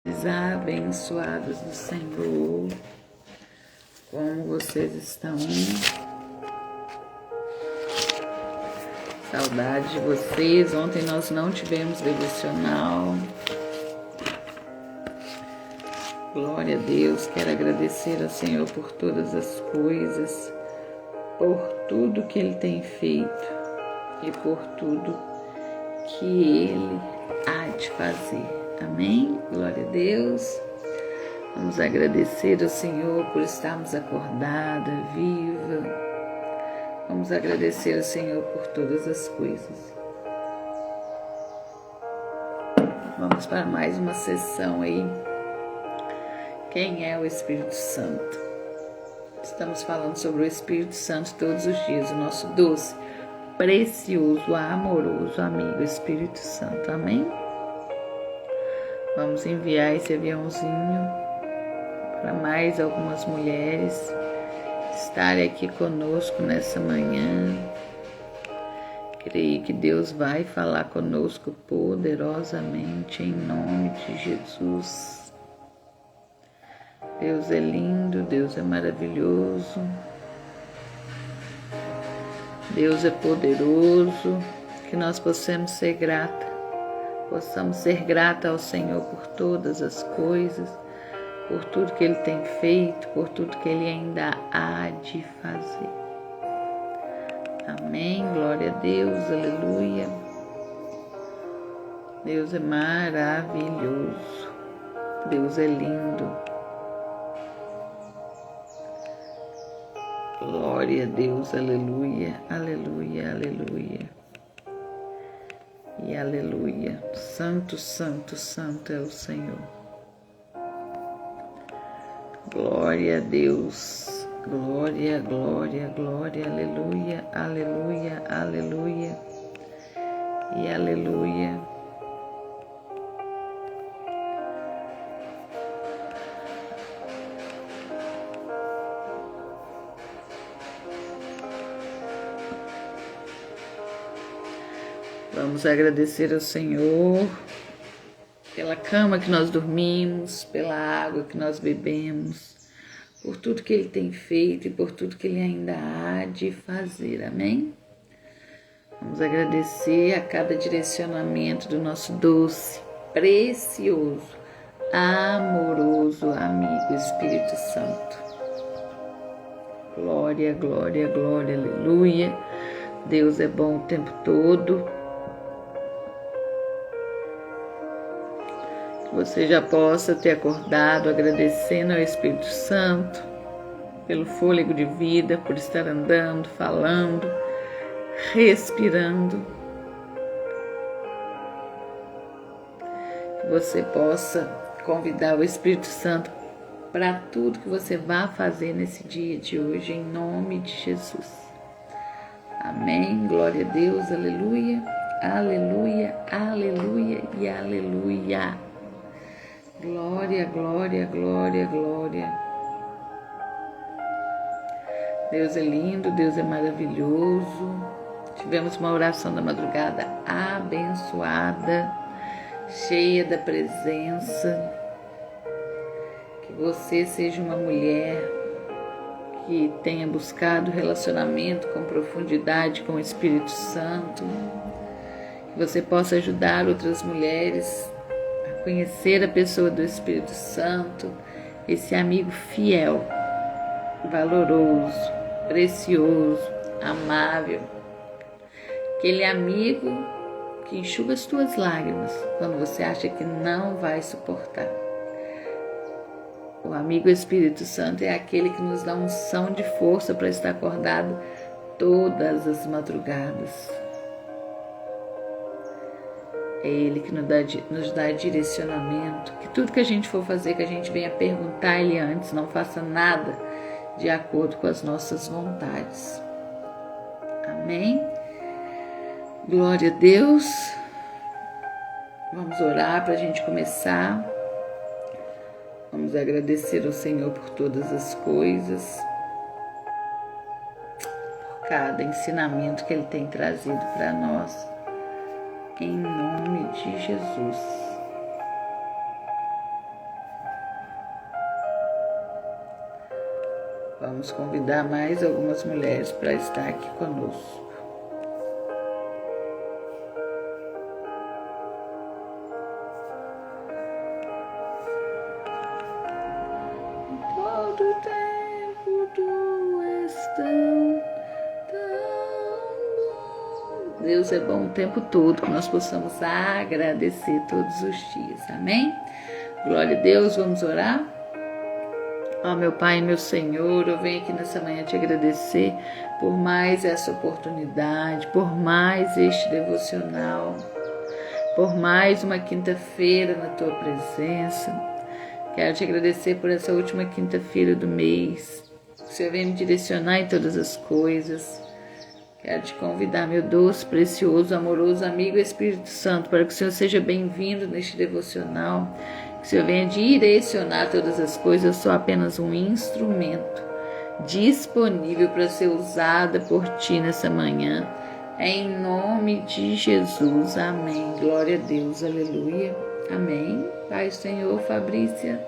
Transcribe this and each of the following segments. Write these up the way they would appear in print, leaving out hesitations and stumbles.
Abençoados do Senhor, como vocês estão? Saudade de vocês. Ontem nós não tivemos devocional. Glória a Deus. Quero agradecer ao Senhor por todas as coisas, por tudo que Ele tem feito e por tudo que Ele há de fazer. Amém? Glória a Deus. Vamos agradecer ao Senhor por estarmos acordada, viva. Vamos agradecer ao Senhor por todas as coisas. Vamos para mais uma sessão aí. Quem é o Espírito Santo? Estamos falando sobre o Espírito Santo todos os dias, o nosso doce, precioso, amoroso amigo Espírito Santo. Amém? Vamos enviar esse aviãozinho para mais algumas mulheres estarem aqui conosco nessa manhã. Creio que Deus vai falar conosco poderosamente em nome de Jesus. Deus é lindo, Deus é maravilhoso, Deus é poderoso, que nós possamos ser grata ao Senhor por todas as coisas, por tudo que Ele tem feito, por tudo que Ele ainda há de fazer. Amém, glória a Deus, aleluia. Deus é maravilhoso, Deus é lindo. Glória a Deus, aleluia, aleluia, aleluia. E aleluia, santo, santo, santo é o Senhor. Glória a Deus, glória, glória, glória, aleluia, aleluia, aleluia e aleluia. Vamos agradecer ao Senhor pela cama que nós dormimos, pela água que nós bebemos, por tudo que Ele tem feito e por tudo que Ele ainda há de fazer. Amém? Vamos agradecer a cada direcionamento do nosso doce, precioso, amoroso amigo Espírito Santo. Glória, glória, glória, aleluia. Deus é bom o tempo todo. Você já possa ter acordado agradecendo ao Espírito Santo pelo fôlego de vida, por estar andando, falando, respirando. Que você possa convidar o Espírito Santo para tudo que você vai fazer nesse dia de hoje, em nome de Jesus. Amém, glória a Deus, aleluia, aleluia, aleluia e aleluia. Glória, glória, glória, glória. Deus é lindo, Deus é maravilhoso. Tivemos uma oração da madrugada abençoada, cheia da presença. Que você seja uma mulher que tenha buscado relacionamento com profundidade com o Espírito Santo. Que você possa ajudar outras mulheres conhecer a pessoa do Espírito Santo, esse amigo fiel, valoroso, precioso, amável, aquele amigo que enxuga as tuas lágrimas quando você acha que não vai suportar. O amigo Espírito Santo é aquele que nos dá unção de força para estar acordado todas as madrugadas. É Ele que nos dá direcionamento, que tudo que a gente for fazer, que a gente venha perguntar a Ele antes, não faça nada de acordo com as nossas vontades. Amém? Glória a Deus. Vamos orar para a gente começar. Vamos agradecer ao Senhor por todas as coisas, por cada ensinamento que Ele tem trazido para nós. Em nome de Jesus. Vamos convidar mais algumas mulheres para estar aqui conosco. Todo tempo tu és tão bom. Deus é bom o tempo todo, que nós possamos agradecer todos os dias. Amém? Glória a Deus, vamos orar? Ó meu Pai e meu Senhor, eu venho aqui nessa manhã te agradecer por mais essa oportunidade, por mais este devocional, por mais uma quinta-feira na tua presença. Quero te agradecer por essa última quinta-feira do mês. O Senhor vem me direcionar em todas as coisas. Quero te convidar, meu doce, precioso, amoroso amigo Espírito Santo, para que o Senhor seja bem-vindo neste devocional. Que o Senhor venha direcionar todas as coisas. Eu sou apenas um instrumento disponível para ser usada por Ti nessa manhã. Em nome de Jesus. Amém. Glória a Deus. Aleluia. Amém. Pai do Senhor, Fabrícia,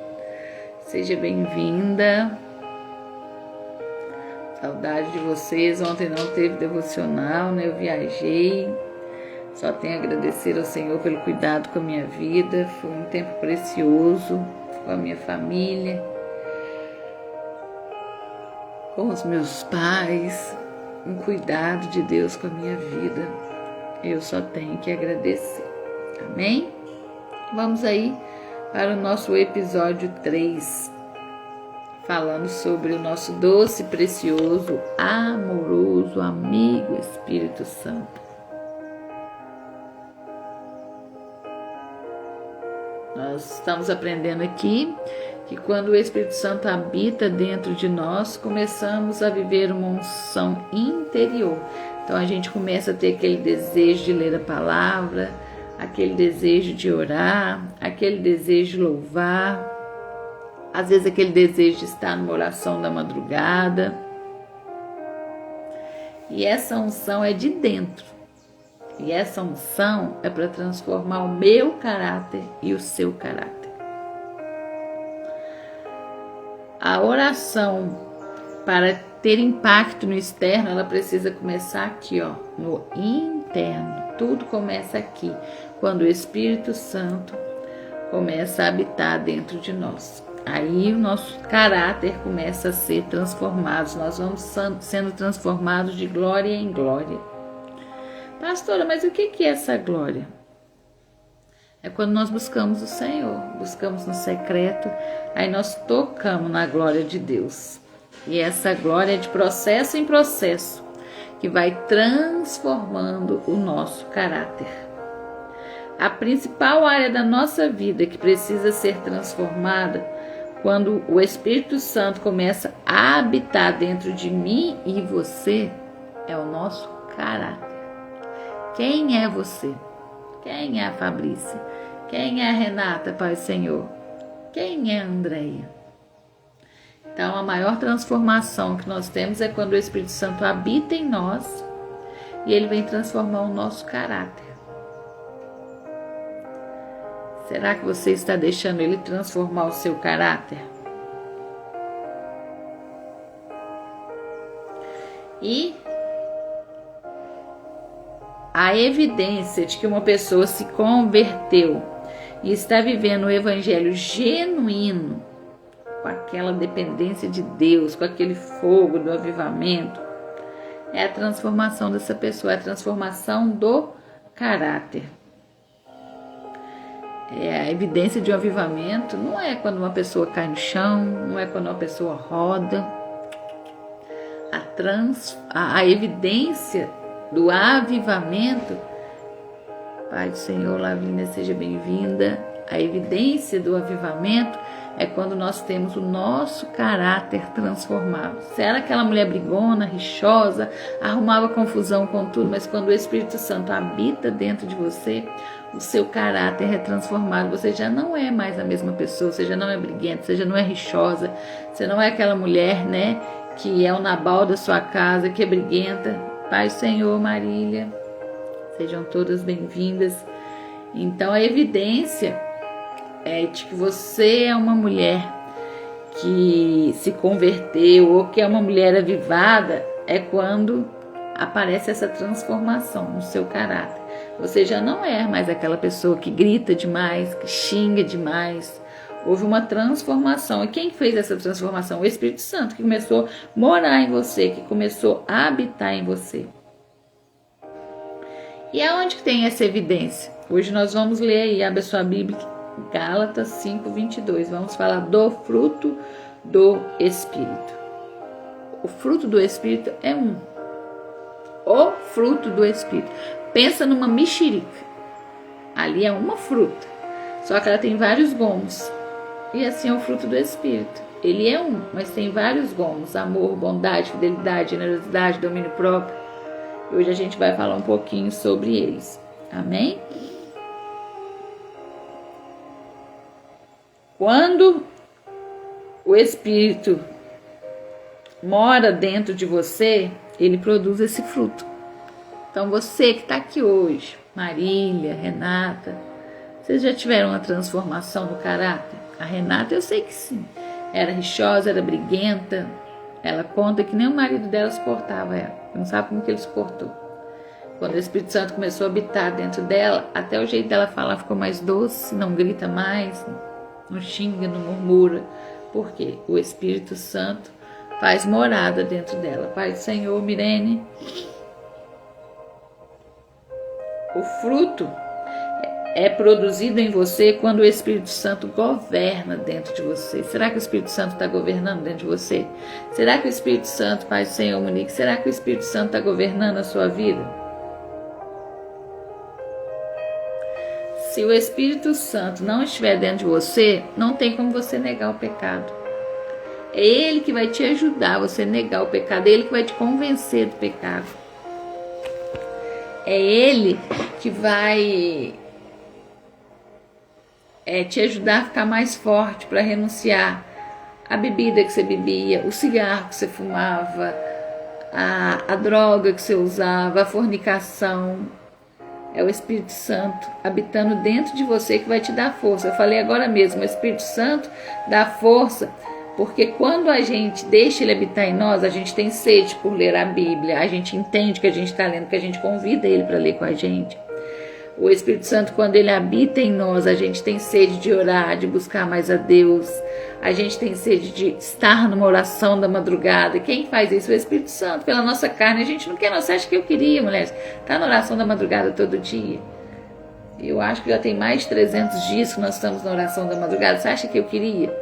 seja bem-vinda. Saudade de vocês. Ontem não teve devocional, né? Eu viajei. Só tenho a agradecer ao Senhor pelo cuidado com a minha vida. Foi um tempo precioso com a minha família, com os meus pais, um cuidado de Deus com a minha vida. Eu só tenho que agradecer. Amém? Vamos aí para o nosso episódio 3, falando sobre o nosso doce, precioso, amoroso amigo Espírito Santo. Nós estamos aprendendo aqui que quando o Espírito Santo habita dentro de nós, começamos a viver uma unção interior. Então a gente começa a ter aquele desejo de ler a palavra, aquele desejo de orar, aquele desejo de louvar, às vezes aquele desejo de estar numa oração da madrugada. E essa unção é de dentro. E essa unção é para transformar o meu caráter e o seu caráter. A oração, para ter impacto no externo, ela precisa começar aqui, ó, no interno. Tudo começa aqui, quando o Espírito Santo começa a habitar dentro de nós. Aí o nosso caráter começa a ser transformado. Nós vamos sendo transformados de glória em glória. Pastora, mas o que é essa glória? É quando nós buscamos o Senhor, buscamos no secreto, aí nós tocamos na glória de Deus. E essa glória é de processo em processo, que vai transformando o nosso caráter. A principal área da nossa vida que precisa ser transformada, quando o Espírito Santo começa a habitar dentro de mim e você, é o nosso caráter. Quem é você? Quem é a Fabrícia? Quem é a Renata, Pai Senhor? Quem é a Andréia? Então, a maior transformação que nós temos é quando o Espírito Santo habita em nós e ele vem transformar o nosso caráter. Será que você está deixando ele transformar o seu caráter? E a evidência de que uma pessoa se converteu e está vivendo o evangelho genuíno, com aquela dependência de Deus, com aquele fogo do avivamento, é a transformação dessa pessoa, é a transformação do caráter. A evidência de um avivamento não é quando uma pessoa cai no chão, não é quando uma pessoa roda. A evidência do avivamento, Pai do Senhor, Lavínia, seja bem-vinda. A evidência do avivamento é quando nós temos o nosso caráter transformado. Se era aquela mulher brigona, rixosa, arrumava confusão com tudo, mas quando o Espírito Santo habita dentro de você, o seu caráter é transformado. Você já não é mais a mesma pessoa, você já não é briguenta, você já não é rixosa, você não é aquela mulher, né, que é o Nabal da sua casa, que é briguenta. Pai do Senhor, Marília, sejam todas bem-vindas. Então, a evidência é de que você é uma mulher que se converteu ou que é uma mulher avivada, é quando aparece essa transformação no seu caráter. Você já não é mais aquela pessoa que grita demais, que xinga demais. Houve uma transformação. E quem fez essa transformação? O Espírito Santo, que começou a morar em você, que começou a habitar em você. E aonde que tem essa evidência? Hoje nós vamos ler aí, abre a sua Bíblia, Gálatas 5:22. Vamos falar do fruto do Espírito. O fruto do Espírito é um. O fruto do Espírito. Pensa numa mexerica. Ali é uma fruta, só que ela tem vários gomos. E assim é o fruto do Espírito. Ele é um, mas tem vários gomos. Amor, bondade, fidelidade, generosidade, domínio próprio. Hoje a gente vai falar um pouquinho sobre eles. Amém? Quando o Espírito mora dentro de você, ele produz esse fruto. Então você que está aqui hoje, Marília, Renata, vocês já tiveram uma transformação no caráter? A Renata eu sei que sim. Era rixosa, era briguenta. Ela conta que nem o marido dela suportava ela. Não sabe como que ele suportou. Quando o Espírito Santo começou a habitar dentro dela, até o jeito dela falar ficou mais doce, não grita mais, não xinga, não murmura. Por quê? O Espírito Santo faz morada dentro dela. Pai do Senhor, Mirene, o fruto é produzido em você quando o Espírito Santo governa dentro de você. Será que o Espírito Santo está governando dentro de você? Será que o Espírito Santo, Pai do Senhor, Monique, será que o Espírito Santo está governando a sua vida? Se o Espírito Santo não estiver dentro de você, não tem como você negar o pecado. É Ele que vai te ajudar a você negar o pecado. É Ele que vai te convencer do pecado. É Ele que vai te ajudar a ficar mais forte para renunciar à bebida que você bebia, o cigarro que você fumava, a droga que você usava, a fornicação. É o Espírito Santo habitando dentro de você que vai te dar força. Eu falei agora mesmo, o Espírito Santo dá força, porque quando a gente deixa ele habitar em nós, a gente tem sede por ler a Bíblia, a gente entende que a gente está lendo, que a gente convida ele para ler com a gente. O Espírito Santo, quando ele habita em nós, a gente tem sede de orar, de buscar mais a Deus. A gente tem sede de estar numa oração da madrugada. Quem faz isso? O Espírito Santo. Pela nossa carne, a gente não quer. Você acha que eu queria, mulheres? Estar na oração da madrugada todo dia. Eu acho que já tem mais de 300 dias que nós estamos na oração da madrugada. Você acha que eu queria?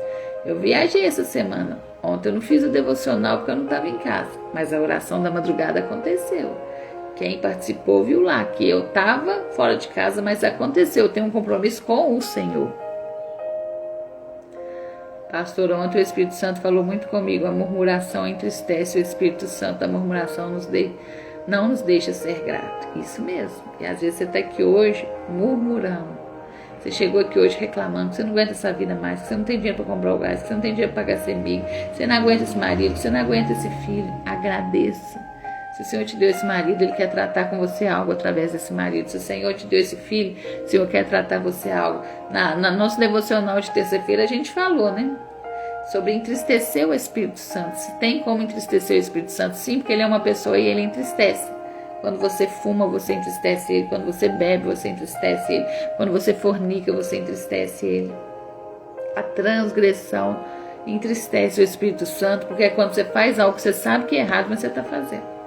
Eu viajei essa semana. Ontem eu não fiz o devocional porque eu não estava em casa. Mas a oração da madrugada aconteceu. Quem participou viu lá que eu estava fora de casa, mas aconteceu. Eu tenho um compromisso com o Senhor. Pastor, ontem o Espírito Santo falou muito comigo. A murmuração entristece o Espírito Santo. A murmuração não nos deixa ser grato. Isso mesmo. E às vezes você está aqui hoje murmurando. Você chegou aqui hoje reclamando que você não aguenta essa vida mais, que você não tem dinheiro para comprar o gás, que você não tem dinheiro para pagar CEMIG, que você não aguenta esse marido, que você não aguenta esse filho. Agradeça. Se o Senhor te deu esse marido, Ele quer tratar com você algo através desse marido. Se o Senhor te deu esse filho, o Senhor quer tratar você algo. Na nosso devocional de terça-feira a gente falou, né? Sobre entristecer o Espírito Santo. Se tem como entristecer o Espírito Santo? Sim, porque Ele é uma pessoa e Ele entristece. Quando você fuma, você entristece Ele. Quando você bebe, você entristece Ele. Quando você fornica, você entristece Ele. A transgressão entristece o Espírito Santo, porque é quando você faz algo que você sabe que é errado, mas você está fazendo.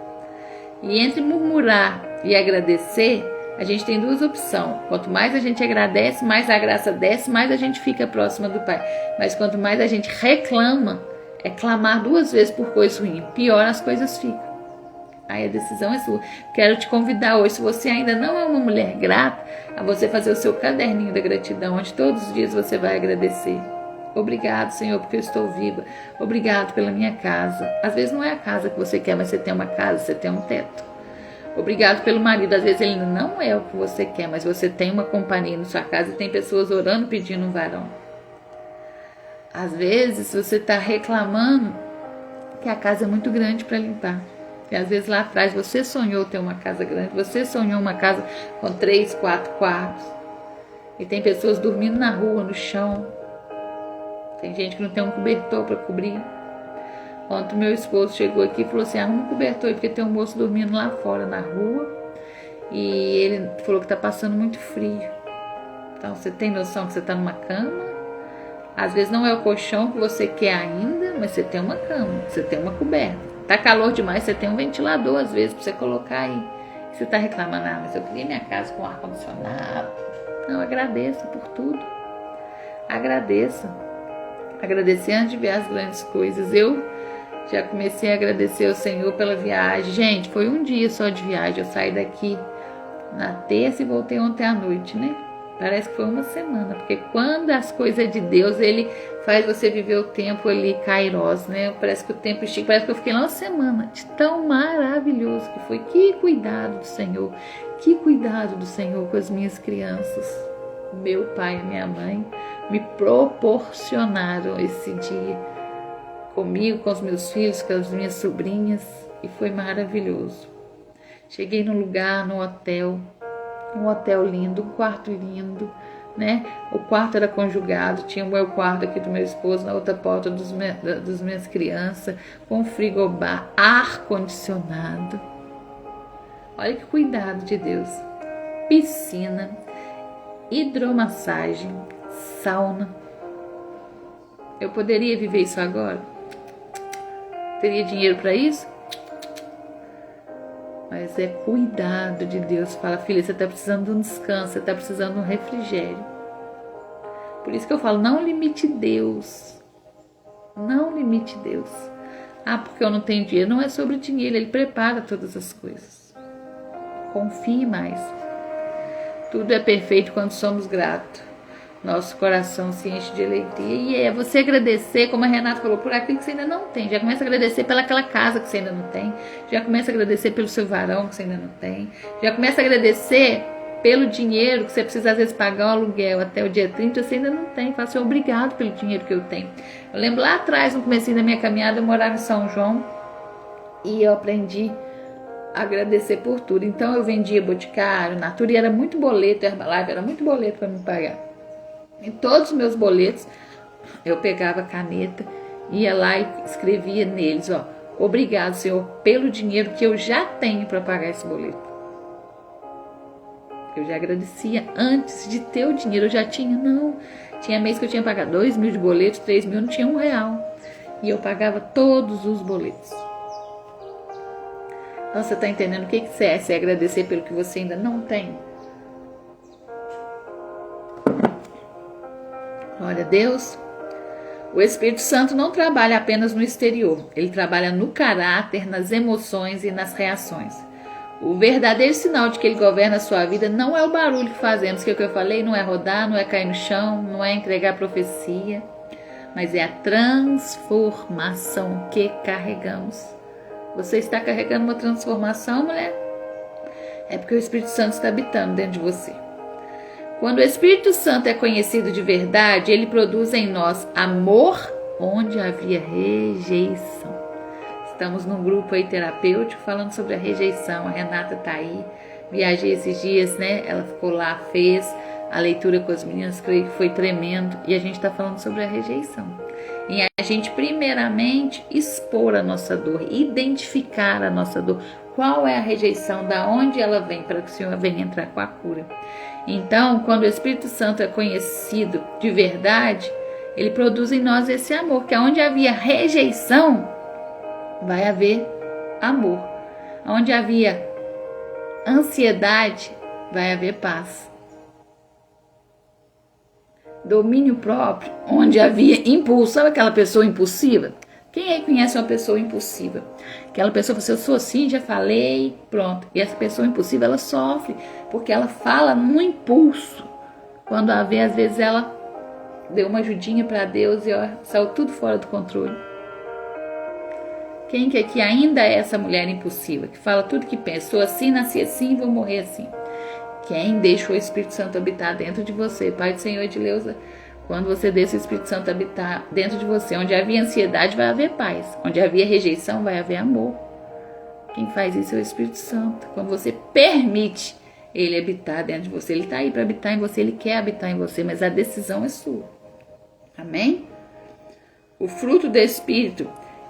E entre murmurar e agradecer, a gente tem duas opções. Quanto mais a gente agradece, mais a graça desce, mais a gente fica próxima do Pai. Mas quanto mais a gente reclama, é clamar 2 vezes por coisa ruim, pior as coisas ficam. Aí a decisão é sua. Quero te convidar hoje, se você ainda não é uma mulher grata, a você fazer o seu caderninho da gratidão, onde todos os dias você vai agradecer. Obrigado, Senhor, porque eu estou viva. Obrigado pela minha casa. Às vezes não é a casa que você quer, mas você tem uma casa, você tem um teto. Obrigado pelo marido. Às vezes ele não é o que você quer, mas você tem uma companhia na sua casa e tem pessoas orando pedindo um varão. Às vezes você está reclamando que a casa é muito grande para limpar. E às vezes lá atrás você sonhou ter uma casa grande, você sonhou uma casa com 3, 4 quartos. E tem pessoas dormindo na rua, no chão. Tem gente que não tem um cobertor para cobrir. Ontem meu esposo chegou aqui e falou assim, arruma um cobertor aí, porque tem um moço dormindo lá fora na rua. E ele falou que tá passando muito frio. Então você tem noção que você tá numa cama. Às vezes não é o colchão que você quer ainda, mas você tem uma cama, você tem uma coberta. Tá calor demais, você tem um ventilador às vezes pra você colocar aí. Você tá reclamando, mas eu queria minha casa com ar-condicionado. Não, agradeça por tudo. Agradeça. Agradecer antes de ver as grandes coisas. Eu já comecei a agradecer ao Senhor pela viagem. Gente, foi um dia só de viagem. Eu saí daqui na terça e voltei ontem à noite, né? Parece que foi uma semana, porque quando as coisas de Deus, Ele faz você viver o tempo ali, kairos, né? Parece que o tempo estica, parece que eu fiquei lá uma semana, de tão maravilhoso que foi. Que cuidado do Senhor, que cuidado do Senhor com as minhas crianças. Meu pai e minha mãe me proporcionaram esse dia comigo, com os meus filhos, com as minhas sobrinhas, e foi maravilhoso. Cheguei num lugar, num hotel lindo, um quarto lindo, né? O quarto era conjugado, tinha o meu quarto aqui do meu esposo, na outra porta das minhas crianças, com frigobar, ar-condicionado. Olha que cuidado de Deus. Piscina, hidromassagem, sauna. Eu poderia viver isso agora? Teria dinheiro para isso? Mas é cuidado de Deus. Fala, filha, você está precisando de um descanso, você está precisando de um refrigério. Por isso que eu falo, não limite Deus. Não limite Deus. Ah, porque eu não tenho dinheiro. Não é sobre dinheiro, Ele prepara todas as coisas. Confie mais. Tudo é perfeito quando somos gratos. Nosso coração se enche de alegria. E é você agradecer, como a Renata falou, por aquilo que você ainda não tem. Já começa a agradecer pelaquela casa que você ainda não tem. Já começa a agradecer pelo seu varão que você ainda não tem. Já começa a agradecer pelo dinheiro que você precisa às vezes pagar um aluguel até o dia 30, você ainda não tem. Fala assim, obrigado pelo dinheiro que eu tenho. Eu lembro lá atrás, no comecinho da minha caminhada, eu morava em São João e eu aprendi a agradecer por tudo. Então eu vendia Boticário, Natura, e era muito boleto, Herbalife, era muito boleto para me pagar. Em todos os meus boletos, eu pegava a caneta, ia lá e escrevia neles, ó, obrigado, Senhor, pelo dinheiro que eu já tenho para pagar esse boleto. Eu já agradecia antes de ter o dinheiro, eu já tinha, não. Tinha mês que eu tinha pagado 2.000 de boleto, 3.000, não tinha R$1. E eu pagava todos os boletos. Então você está entendendo o que é? Você agradecer pelo que você ainda não tem? Glória a Deus. O Espírito Santo não trabalha apenas no exterior. Ele trabalha no caráter, nas emoções e nas reações. O verdadeiro sinal de que ele governa a sua vida não é o barulho que fazemos, que é o que eu falei, não é rodar, não é cair no chão, não é entregar profecia, mas é a transformação que carregamos. Você está carregando uma transformação, mulher? É porque o Espírito Santo está habitando dentro de você. Quando o Espírito Santo é conhecido de verdade, ele produz em nós amor onde havia rejeição. Estamos num grupo aí terapêutico falando sobre a rejeição. A Renata tá aí. Viajei esses dias, né? Ela ficou lá, fez a leitura com as meninas, creio que foi tremendo. E a gente está falando sobre a rejeição. E a gente, primeiramente, expor a nossa dor, identificar a nossa dor. Qual é a rejeição? Da onde ela vem? Para que o Senhor venha entrar com a cura. Então, quando o Espírito Santo é conhecido de verdade, ele produz em nós esse amor, que onde havia rejeição, vai haver amor. Onde havia ansiedade, vai haver paz. Domínio próprio, onde havia impulso. Sabe aquela pessoa impulsiva? Quem aí conhece uma pessoa impulsiva? Aquela pessoa, eu sou assim, já falei, pronto. E essa pessoa impulsiva, ela sofre, porque ela fala no impulso. Quando às vezes ela deu uma ajudinha para Deus e ó, saiu tudo fora do controle. Quem que aqui ainda é essa mulher impulsiva, que fala tudo que pensa, sou assim, nasci assim, vou morrer assim? Quem deixou o Espírito Santo habitar dentro de você? Pai do Senhor de Leusa, quando você deixa o Espírito Santo habitar dentro de você, onde havia ansiedade, vai haver paz. Onde havia rejeição, vai haver amor. Quem faz isso é o Espírito Santo. Quando você permite ele habitar dentro de você, ele está aí para habitar em você, ele quer habitar em você, mas a decisão é sua. Amém? O fruto do Espírito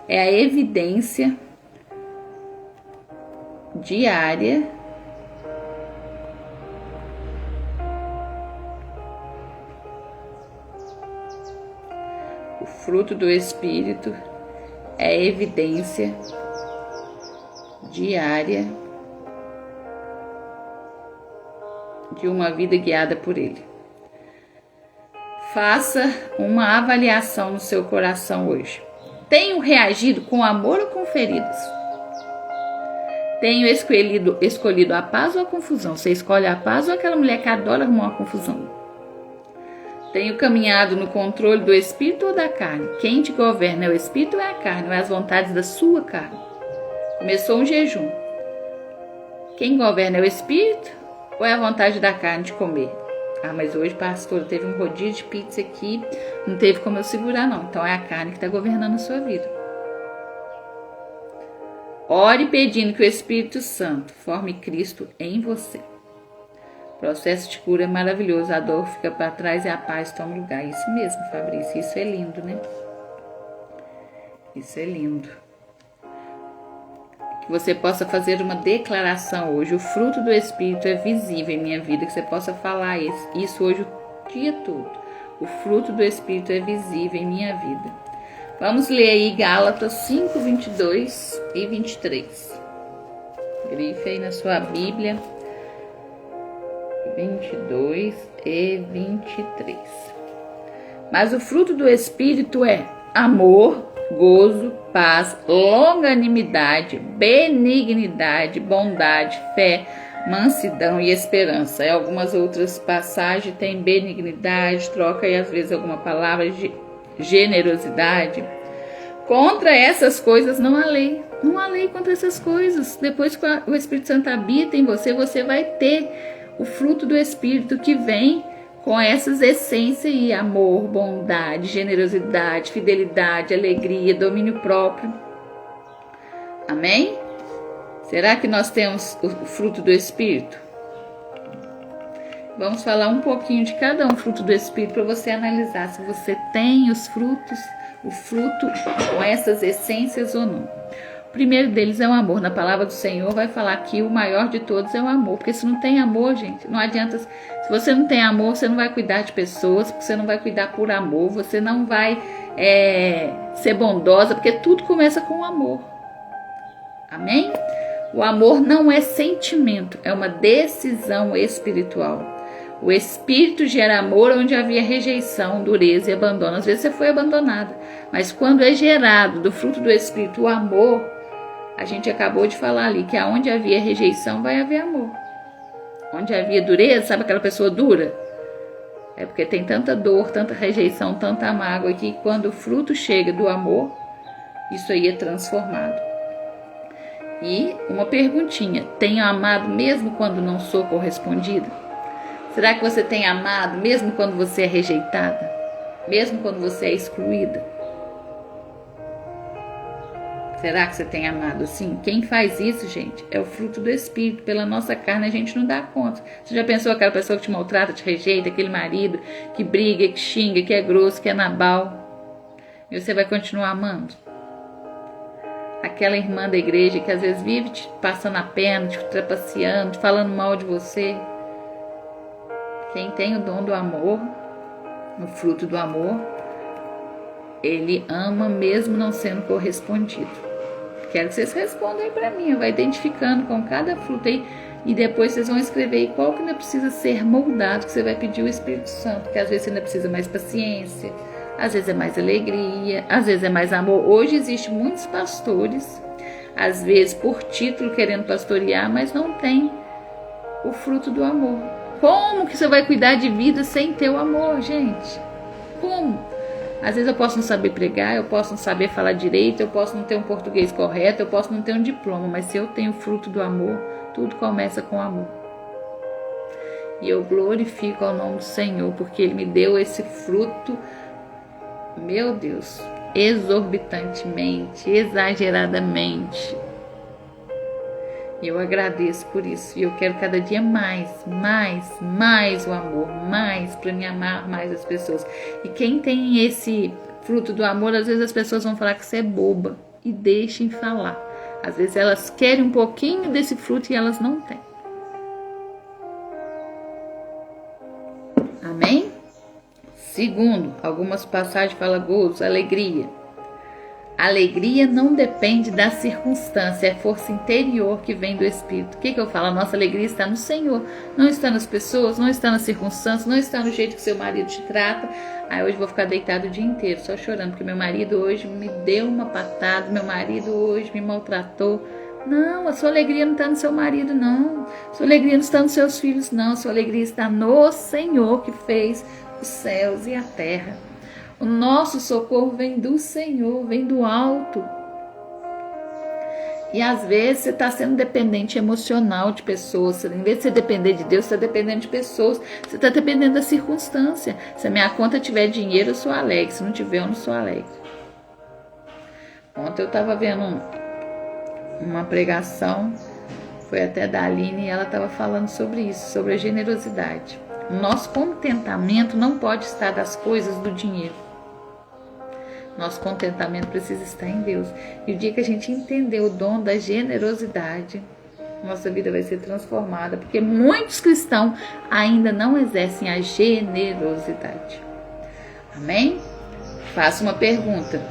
é a evidência diária O fruto do Espírito é a evidência diária de uma vida guiada por Ele. Faça uma avaliação no seu coração hoje. Tenho reagido com amor ou com feridas? Tenho escolhido a paz ou a confusão? Você escolhe a paz ou aquela mulher que adora arrumar uma confusão? Tenho caminhado no controle do Espírito ou da carne? Quem te governa é o Espírito ou é a carne? Ou é as vontades da sua carne? Começou um jejum. Quem governa é o Espírito ou é a vontade da carne de comer? Ah, mas hoje, pastor, teve um rodízio de pizza aqui, não teve como eu segurar, não. Então é a carne que está governando a sua vida. Ore pedindo que o Espírito Santo forme Cristo em você. O processo de cura é maravilhoso, a dor fica para trás e a paz toma lugar. Isso mesmo, Fabrício, isso é lindo, né? Isso é lindo. Que você possa fazer uma declaração hoje. O fruto do Espírito é visível em minha vida. Que você possa falar isso hoje o dia todo. O fruto do Espírito é visível em minha vida. Vamos ler aí Gálatas 5, 22 e 23. Grife aí na sua Bíblia. 22 e 23. Mas o fruto do Espírito é amor, gozo, paz, longanimidade, benignidade, bondade, fé, mansidão e esperança. Em algumas outras passagens tem benignidade, troca aí às vezes alguma palavra de generosidade. Contra essas coisas não há lei. Não há lei contra essas coisas. Depois que o Espírito Santo habita em você, você vai ter o fruto do Espírito que vem com essas essências aí, amor, bondade, generosidade, fidelidade, alegria, domínio próprio. Amém? Será que nós temos o fruto do Espírito? Vamos falar um pouquinho de cada um fruto do Espírito para você analisar se você tem os frutos, o fruto com essas essências ou não. O primeiro deles é o amor. Na palavra do Senhor vai falar que o maior de todos é o amor. Porque se não tem amor, gente, não adianta. Se você não tem amor, você não vai cuidar de pessoas, porque você não vai cuidar por amor, você não vai ser bondosa, porque tudo começa com o amor. Amém? O amor não é sentimento, é uma decisão espiritual. O Espírito gera amor onde havia rejeição, dureza e abandono. Às vezes você foi abandonada, mas quando é gerado do fruto do Espírito o amor, a gente acabou de falar ali que aonde havia rejeição vai haver amor. Onde havia dureza, sabe aquela pessoa dura? É porque tem tanta dor, tanta rejeição, tanta mágoa que quando o fruto chega do amor, isso aí é transformado. E uma perguntinha, tenho amado mesmo quando não sou correspondida? Será que você tem amado mesmo quando você é rejeitada? Mesmo quando você é excluída? Será que você tem amado sim? Quem faz isso, gente, é o fruto do Espírito. Pela nossa carne a gente não dá conta. Você já pensou aquela pessoa que te maltrata, te rejeita, aquele marido que briga, que xinga, que é grosso, que é nabal? E você vai continuar amando? Aquela irmã da igreja que às vezes vive te passando a perna, te trapaceando, te falando mal de você. Quem tem o dom do amor, o fruto do amor, ele ama mesmo não sendo correspondido. Quero que vocês respondam aí para mim, vai identificando com cada fruto aí e depois vocês vão escrever aí qual que ainda precisa ser moldado, que você vai pedir o Espírito Santo, porque às vezes você ainda precisa mais paciência, às vezes é mais alegria, às vezes é mais amor. Hoje existem muitos pastores, às vezes por título querendo pastorear, mas não tem o fruto do amor. Como que você vai cuidar de vida sem ter o amor, gente? Como? Às vezes eu posso não saber pregar, eu posso não saber falar direito, eu posso não ter um português correto, eu posso não ter um diploma, mas se eu tenho o fruto do amor, tudo começa com amor. E eu glorifico ao nome do Senhor, porque Ele me deu esse fruto, meu Deus, exorbitantemente, exageradamente. E eu agradeço por isso. E eu quero cada dia mais o amor, mais para me amar mais as pessoas. E quem tem esse fruto do amor, às vezes as pessoas vão falar que você é boba. E deixem falar. Às vezes elas querem um pouquinho desse fruto e elas não têm. Amém? Segundo, algumas passagens falam gozo, alegria. Alegria não depende da circunstância, é força interior que vem do Espírito. O que eu falo? A nossa alegria está no Senhor, não está nas pessoas, não está nas circunstâncias, não está no jeito que seu marido te trata. Hoje eu vou ficar deitado o dia inteiro só chorando, porque meu marido hoje me deu uma patada, meu marido hoje me maltratou. Não, a sua alegria não está no seu marido, não. A sua alegria não está nos seus filhos, não. A sua alegria está no Senhor que fez os céus e a terra. O nosso socorro vem do Senhor, vem do alto. E às vezes você está sendo dependente emocional de pessoas. Em vez de você depender de Deus, você está dependendo de pessoas. Você está dependendo da circunstância. Se a minha conta tiver dinheiro, eu sou alegre. Se não tiver, eu não sou alegre. Ontem eu estava vendo uma pregação, foi até da Aline, e ela estava falando sobre isso, sobre a generosidade. O nosso contentamento não pode estar das coisas do dinheiro. Nosso contentamento precisa estar em Deus. E o dia que a gente entender o dom da generosidade, nossa vida vai ser transformada, porque muitos cristãos ainda não exercem a generosidade. Amém? Faço uma pergunta.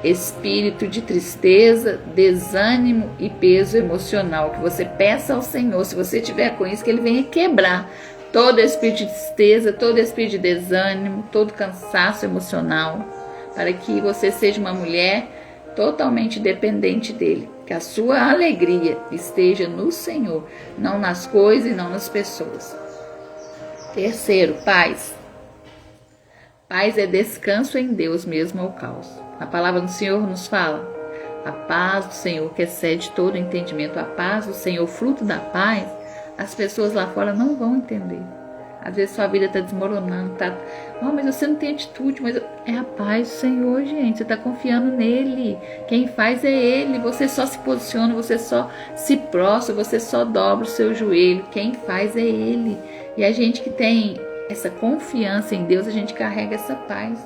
Espírito de tristeza, desânimo e peso emocional, que você peça ao Senhor, se você tiver com isso, que Ele venha quebrar todo espírito de tristeza, todo espírito de desânimo, todo cansaço emocional, para que você seja uma mulher totalmente dependente dEle, que a sua alegria esteja no Senhor, não nas coisas e não nas pessoas. Terceiro, paz. Paz é descanso em Deus mesmo ao caos. A palavra do Senhor nos fala, a paz do Senhor que excede todo entendimento, a paz do Senhor, fruto da paz, as pessoas lá fora não vão entender. Às vezes sua vida está desmoronando, mas você não tem atitude, mas é a paz do Senhor, gente, você está confiando nele, quem faz é ele, você só se posiciona, você só se prostra, você só dobra o seu joelho, quem faz é ele. E a gente que tem essa confiança em Deus, a gente carrega essa paz.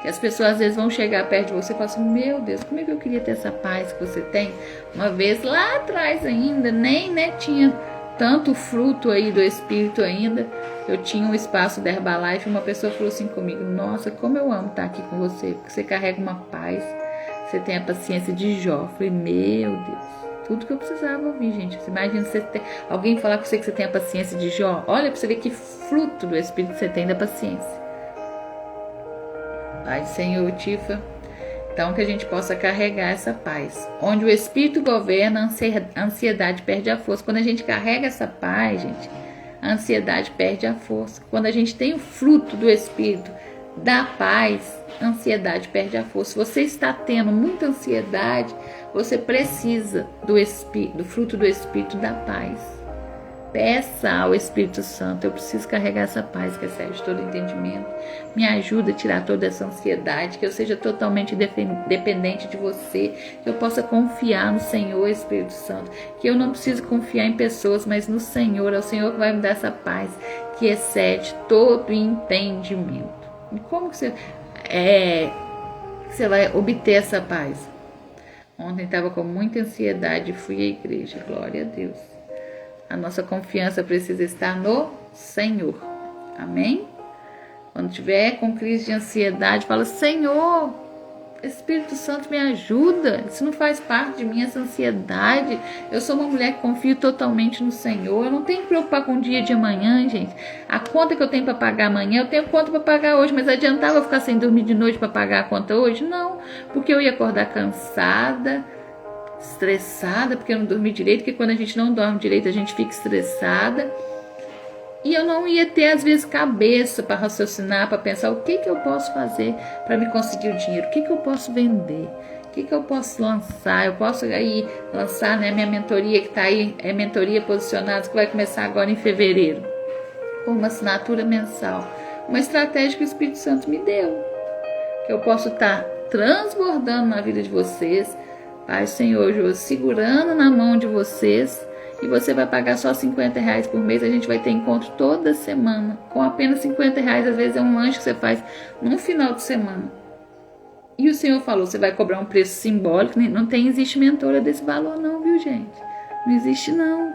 Que as pessoas às vezes vão chegar perto de você e falar assim, meu Deus, como é que eu queria ter essa paz que você tem? Uma vez lá atrás ainda, nem tinha tanto fruto aí do Espírito ainda, eu tinha um espaço da Herbalife e uma pessoa falou assim comigo, nossa, como eu amo estar aqui com você, porque você carrega uma paz, você tem a paciência de Jó. Eu falei, meu Deus, tudo que eu precisava ouvir, gente. Você imagina você ter alguém falar com você que você tem a paciência de Jó, olha para você ver que fruto do Espírito você tem da paciência. Pai, Senhor, Tifa, então que a gente possa carregar essa paz. Onde o Espírito governa, a ansiedade perde a força. Quando a gente carrega essa paz, gente, a ansiedade perde a força. Quando a gente tem o fruto do Espírito, da paz, a ansiedade perde a força. Se você está tendo muita ansiedade, você precisa do fruto do Espírito da paz. Peça ao Espírito Santo, eu preciso carregar essa paz que excede todo entendimento. Me ajuda a tirar toda essa ansiedade, que eu seja totalmente dependente de você, que eu possa confiar no Senhor, Espírito Santo, que eu não preciso confiar em pessoas, mas no Senhor, é o Senhor que vai me dar essa paz que excede todo entendimento. E como que você vai obter essa paz? Ontem estava com muita ansiedade e fui à igreja, glória a Deus. A nossa confiança precisa estar no Senhor. Amém? Quando tiver com crise de ansiedade, fala, Senhor, Espírito Santo me ajuda. Isso não faz parte de mim, essa ansiedade. Eu sou uma mulher que confio totalmente no Senhor. Eu não tenho que preocupar com o dia de amanhã, gente. A conta que eu tenho para pagar amanhã, eu tenho conta para pagar hoje. Mas adiantava eu ficar sem dormir de noite para pagar a conta hoje? Não, porque eu ia acordar cansada, estressada, porque eu não dormi direito, porque quando a gente não dorme direito, a gente fica estressada. E eu não ia ter, às vezes, cabeça para raciocinar, para pensar o que eu posso fazer para me conseguir o dinheiro, o que eu posso vender, o que eu posso lançar. Eu posso aí lançar, né, minha mentoria que está aí, é Mentoria Posicionados, que vai começar agora em fevereiro, com uma assinatura mensal. Uma estratégia que o Espírito Santo me deu, que eu posso estar transbordando na vida de vocês, Pai, Senhor, eu segurando na mão de vocês, e você vai pagar só R$50 por mês. A gente vai ter encontro toda semana, com apenas R$50. Às vezes é um lanche que você faz num final de semana. E o Senhor falou, você vai cobrar um preço simbólico, não existe mentora desse valor não, viu gente? Não existe não.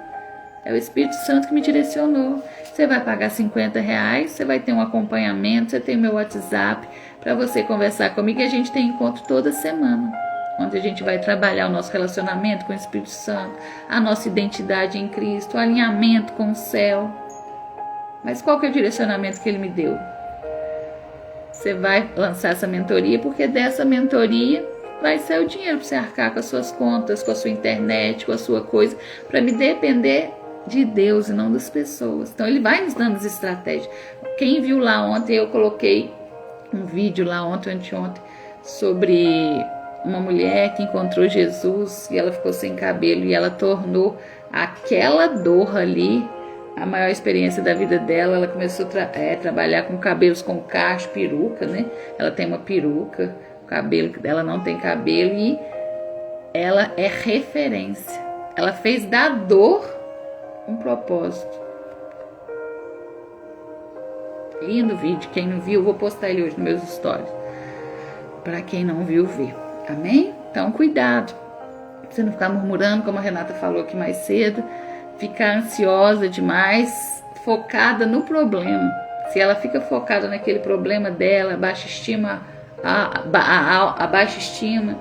É o Espírito Santo que me direcionou. Você vai pagar R$50, você vai ter um acompanhamento, você tem o meu WhatsApp para você conversar comigo, e a gente tem encontro toda semana, onde a gente vai trabalhar o nosso relacionamento com o Espírito Santo, a nossa identidade em Cristo, o alinhamento com o céu. Mas qual que é o direcionamento que Ele me deu? Você vai lançar essa mentoria, porque dessa mentoria vai ser o dinheiro para você arcar com as suas contas, com a sua internet, com a sua coisa, para me depender de Deus e não das pessoas. Então Ele vai nos dando as estratégias. Quem viu lá ontem, eu coloquei um vídeo lá ontem, anteontem, sobre uma mulher que encontrou Jesus e ela ficou sem cabelo e ela tornou aquela dor ali a maior experiência da vida dela. Ela começou a trabalhar com cabelos com cacho, peruca, né? Ela tem uma peruca, o cabelo dela não tem cabelo, e ela é referência. Ela fez da dor um propósito. Lindo vídeo. Quem não viu, eu vou postar ele hoje nos meus stories, para quem não viu ver. Amém? Então cuidado, pra você não ficar murmurando, como a Renata falou aqui mais cedo, ficar ansiosa demais, focada no problema. Se ela fica focada naquele problema dela, baixa estima, a baixa estima,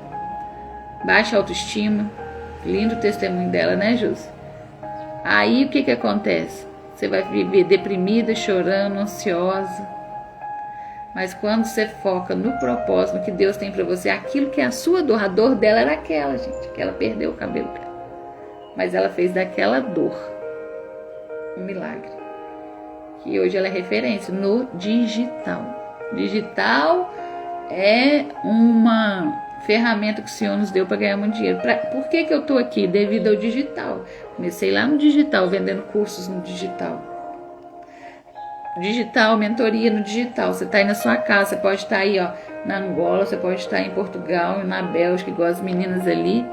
baixa autoestima. Lindo o testemunho dela, né, Júlia? Aí o que acontece? Você vai viver deprimida, chorando, ansiosa. Mas quando você foca no propósito, no que Deus tem para você, aquilo que é a sua dor, a dor dela era aquela, gente, que ela perdeu o cabelo dela. Mas ela fez daquela dor um milagre. Que hoje ela é referência no digital. Digital é uma ferramenta que o Senhor nos deu para ganhar muito dinheiro. Por que eu estou aqui? Devido ao digital. Comecei lá no digital, vendendo cursos no digital. Digital, mentoria no digital. Você está aí na sua casa, você pode estar aí na Angola, você pode estar em Portugal, na Bélgica, igual as meninas ali.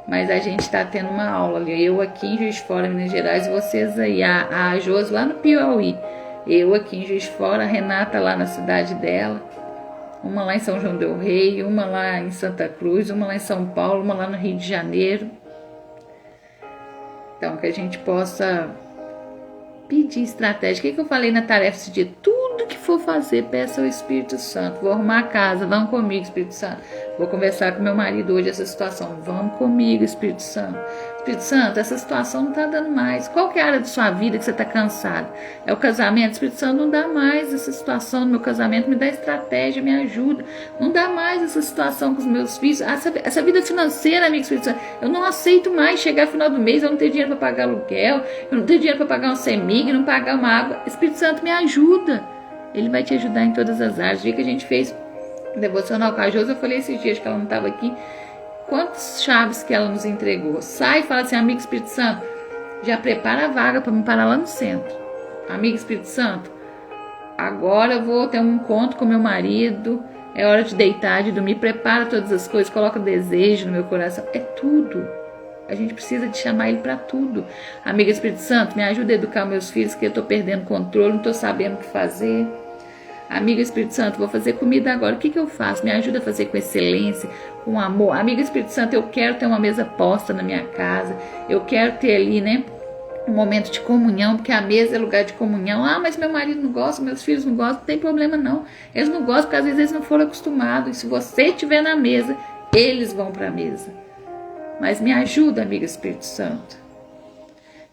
Mas a gente está tendo uma aula ali. Eu aqui em Juiz de Fora, Minas Gerais, e vocês aí. A Josi lá no Piauí. Eu aqui em Juiz de Fora, a Renata lá na cidade dela. Uma lá em São João del Rei, uma lá em Santa Cruz, uma lá em São Paulo, uma lá no Rio de Janeiro. Então, que a gente possa pedir estratégia. O que eu falei na tarefa esse dia? Tudo que for fazer, peça ao Espírito Santo. Vou arrumar a casa, vamos comigo, Espírito Santo. Vou conversar com meu marido hoje essa situação. Vamos comigo, Espírito Santo. Espírito Santo, essa situação não está dando mais. Qual que é a área da sua vida que você está cansado? É o casamento? Espírito Santo, não dá mais essa situação no meu casamento. Me dá estratégia, me ajuda. Não dá mais essa situação com os meus filhos. Essa vida financeira, amigo Espírito Santo, eu não aceito mais chegar no final do mês, eu não tenho dinheiro para pagar aluguel, eu não tenho dinheiro para pagar um CEMIG, não pagar uma água. Espírito Santo, me ajuda. Ele vai te ajudar em todas as áreas. O dia que a gente fez devocional com a Josi, eu falei esses dias que ela não estava aqui, quantas chaves que ela nos entregou. Sai e fala assim, amigo Espírito Santo, já prepara a vaga para me parar lá no centro. Amigo Espírito Santo, agora eu vou ter um encontro com meu marido, é hora de deitar, de dormir, prepara todas as coisas, coloca desejo no meu coração. É tudo. A gente precisa de chamar ele para tudo. Amigo Espírito Santo, me ajuda a educar meus filhos, que eu estou perdendo controle, não estou sabendo o que fazer. Amigo Espírito Santo, vou fazer comida agora. O que eu faço? Me ajuda a fazer com excelência, com amor. Amigo Espírito Santo, eu quero ter uma mesa posta na minha casa. Eu quero ter ali, né, um momento de comunhão, porque a mesa é lugar de comunhão. Ah, mas meu marido não gosta, meus filhos não gostam. Não tem problema não. Eles não gostam porque às vezes eles não foram acostumados. E se você estiver na mesa, eles vão para a mesa. Mas me ajuda, amigo Espírito Santo.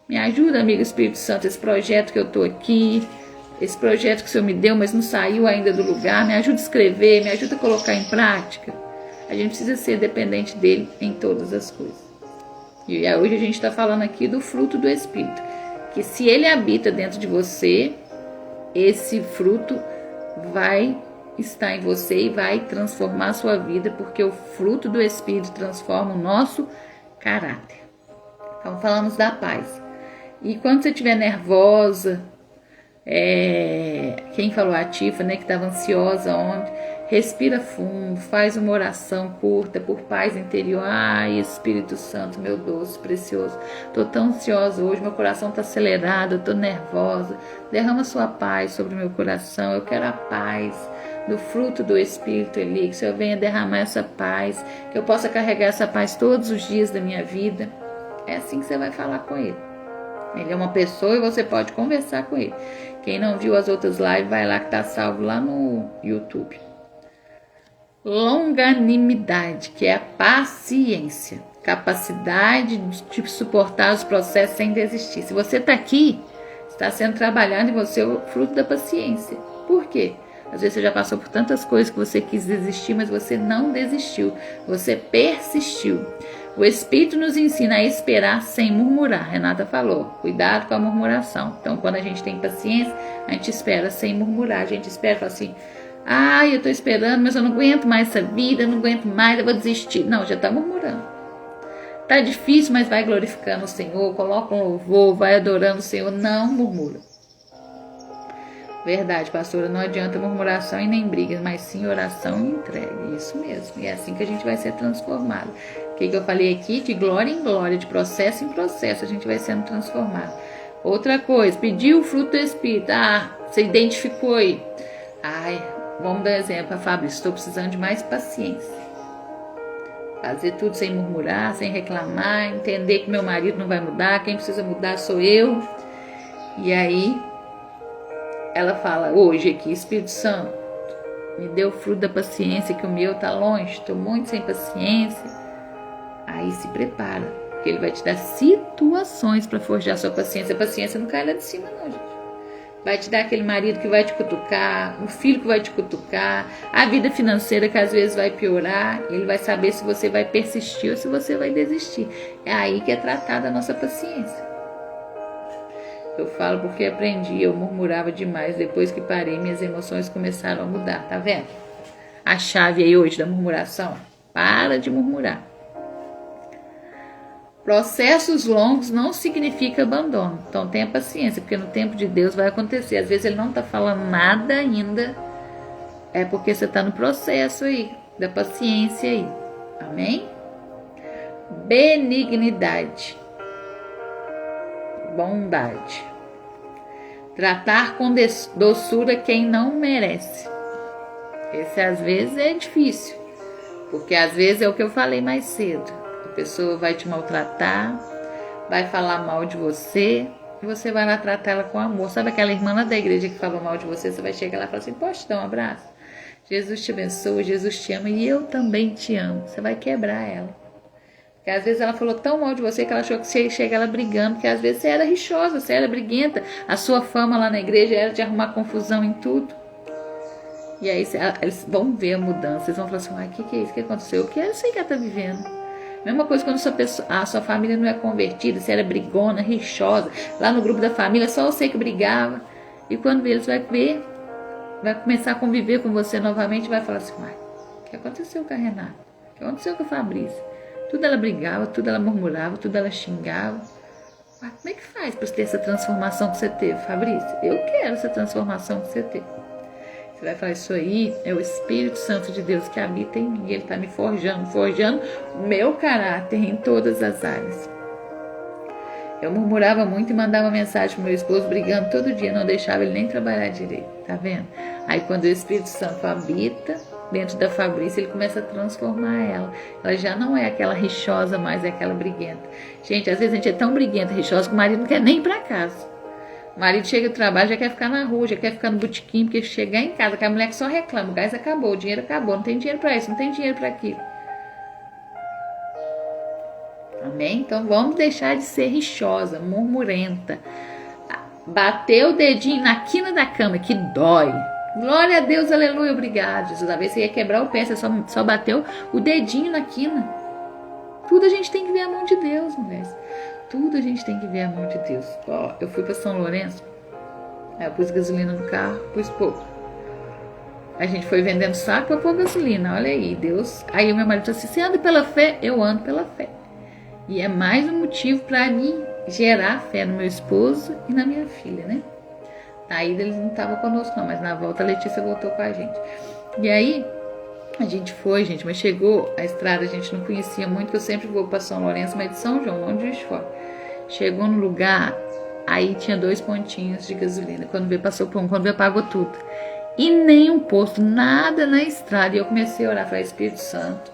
Me ajuda, amigo Espírito Santo, esse projeto que eu estou aqui. Esse projeto que o Senhor me deu, mas não saiu ainda do lugar, me ajuda a escrever, me ajuda a colocar em prática. A gente precisa ser dependente dele em todas as coisas. E hoje a gente está falando aqui do fruto do Espírito. Que se ele habita dentro de você, esse fruto vai estar em você e vai transformar a sua vida, porque o fruto do Espírito transforma o nosso caráter. Então falamos da paz. E quando você estiver nervosa, quem falou a Tifa, né, que estava ansiosa ontem, respira fundo, faz uma oração curta por paz interior. Ai, Espírito Santo, meu doce, precioso, estou tão ansiosa hoje, meu coração está acelerado, eu estou nervosa, derrama sua paz sobre o meu coração, eu quero a paz, do fruto do Espírito, Eli, que o Senhor venha derramar essa paz, que eu possa carregar essa paz todos os dias da minha vida. É assim que você vai falar com Ele. Ele é uma pessoa e você pode conversar com Ele. Quem não viu as outras lives, vai lá que está salvo lá no YouTube. Longanimidade, que é a paciência, capacidade de suportar os processos sem desistir. Se você está aqui, está sendo trabalhado em você o fruto da paciência. Por quê? Às vezes você já passou por tantas coisas que você quis desistir, mas você não desistiu, você persistiu. O Espírito nos ensina a esperar sem murmurar. Renata falou, cuidado com a murmuração. Então, quando a gente tem paciência, a gente espera sem murmurar. A gente espera e fala assim, eu estou esperando, mas eu não aguento mais essa vida, eu não aguento mais, eu vou desistir. Não, já está murmurando. Tá difícil, mas vai glorificando o Senhor, coloca um louvor, vai adorando o Senhor, não murmura. Verdade, pastora, não adianta murmuração e nem briga, mas sim oração e entrega. Isso mesmo, e é assim que a gente vai ser transformado. O que eu falei aqui? De glória em glória, de processo em processo, a gente vai sendo transformado. Outra coisa, pedir o fruto do Espírito. Você identificou aí. Vamos dar um exemplo. A Fabrício, estou precisando de mais paciência. Fazer tudo sem murmurar, sem reclamar, entender que meu marido não vai mudar, quem precisa mudar sou eu. E aí, ela fala hoje aqui, Espírito Santo, me deu o fruto da paciência, que o meu está longe, estou muito sem paciência. Aí se prepara, porque ele vai te dar situações para forjar sua paciência. A paciência não cai lá de cima não, gente. Vai te dar aquele marido que vai te cutucar, um filho que vai te cutucar, a vida financeira que às vezes vai piorar. Ele vai saber se você vai persistir ou se você vai desistir. É aí que é tratada a nossa paciência. Eu falo porque aprendi, eu murmurava demais. Depois que parei, minhas emoções começaram a mudar, tá vendo? A chave aí hoje da murmuração, para de murmurar. Processos longos não significa abandono. Então tenha paciência, porque no tempo de Deus vai acontecer. Às vezes ele não está falando nada ainda. É porque você está no processo aí, da paciência aí. Amém? Benignidade. Bondade. Tratar com doçura quem não merece. Esse às vezes é difícil. Porque às vezes é o que eu falei mais cedo. A pessoa vai te maltratar, vai falar mal de você, e você vai lá tratar ela com amor. Sabe aquela irmã lá da igreja que falou mal de você? Você vai chegar lá e falar assim, posso te dar um abraço? Jesus te abençoe, Jesus te ama e eu também te amo. Você vai quebrar ela. Porque às vezes ela falou tão mal de você que ela achou que você ia chegar lá brigando, porque às vezes você era rixosa, você era briguenta. A sua fama lá na igreja era de arrumar confusão em tudo. E aí eles vão ver a mudança, eles vão falar assim, o que é isso? O que aconteceu? O que é isso aí que ela está vivendo? Mesma coisa quando a sua família não é convertida, você era brigona, rixosa, lá no grupo da família só você que brigava. E quando eles vai ver, vai começar a conviver com você novamente, vai falar assim, o que aconteceu com a Renata? O que aconteceu com a Fabrícia? Tudo ela brigava, tudo ela murmurava, tudo ela xingava. Como é que faz para ter essa transformação que você teve, Fabrícia? Eu quero essa transformação que você teve. Você vai falar, isso aí é o Espírito Santo de Deus que habita em mim. Ele está me forjando o meu caráter em todas as áreas. Eu murmurava muito e mandava mensagem pro meu esposo, brigando todo dia, não deixava ele nem trabalhar direito, tá vendo? Aí quando o Espírito Santo habita dentro da Fabrícia, ele começa a transformar ela. Ela já não é aquela rixosa mais, é aquela briguenta. Gente, às vezes a gente é tão briguenta, rixosa, que o marido não quer nem ir pra casa. O marido chega do trabalho, já quer ficar na rua, já quer ficar no botequim, porque chegar em casa, que a mulher que só reclama, o gás acabou, o dinheiro acabou, não tem dinheiro para isso, não tem dinheiro para aquilo. Amém? Então vamos deixar de ser rixosa, murmurenta. Bater o dedinho na quina da cama, que dói. Glória a Deus, aleluia, obrigado, Jesus. Às vezes você ia quebrar o pé, você só bateu o dedinho na quina. Tudo a gente tem que ver a mão de Deus, mulheres. Tudo a gente tem que ver a mão de Deus. Eu fui para São Lourenço, eu pus gasolina no carro, pus pouco. A gente foi vendendo saco para pôr gasolina, olha aí, Deus. Aí o meu marido disse assim, você anda pela fé? Eu ando pela fé. E é mais um motivo para mim gerar fé no meu esposo e na minha filha, né? Na ida eles não estavam conosco não, mas na volta a Letícia voltou com a gente. E aí a gente foi, gente, mas chegou a estrada, a gente não conhecia muito, que eu sempre vou para São Lourenço, mas de São João, não de Juiz de Fora. Chegou no lugar, aí tinha 2 pontinhos de gasolina. Quando veio, passou por um, quando veio, pagou tudo. e nem um posto, nada na estrada. E eu comecei a orar, falei, Espírito Santo,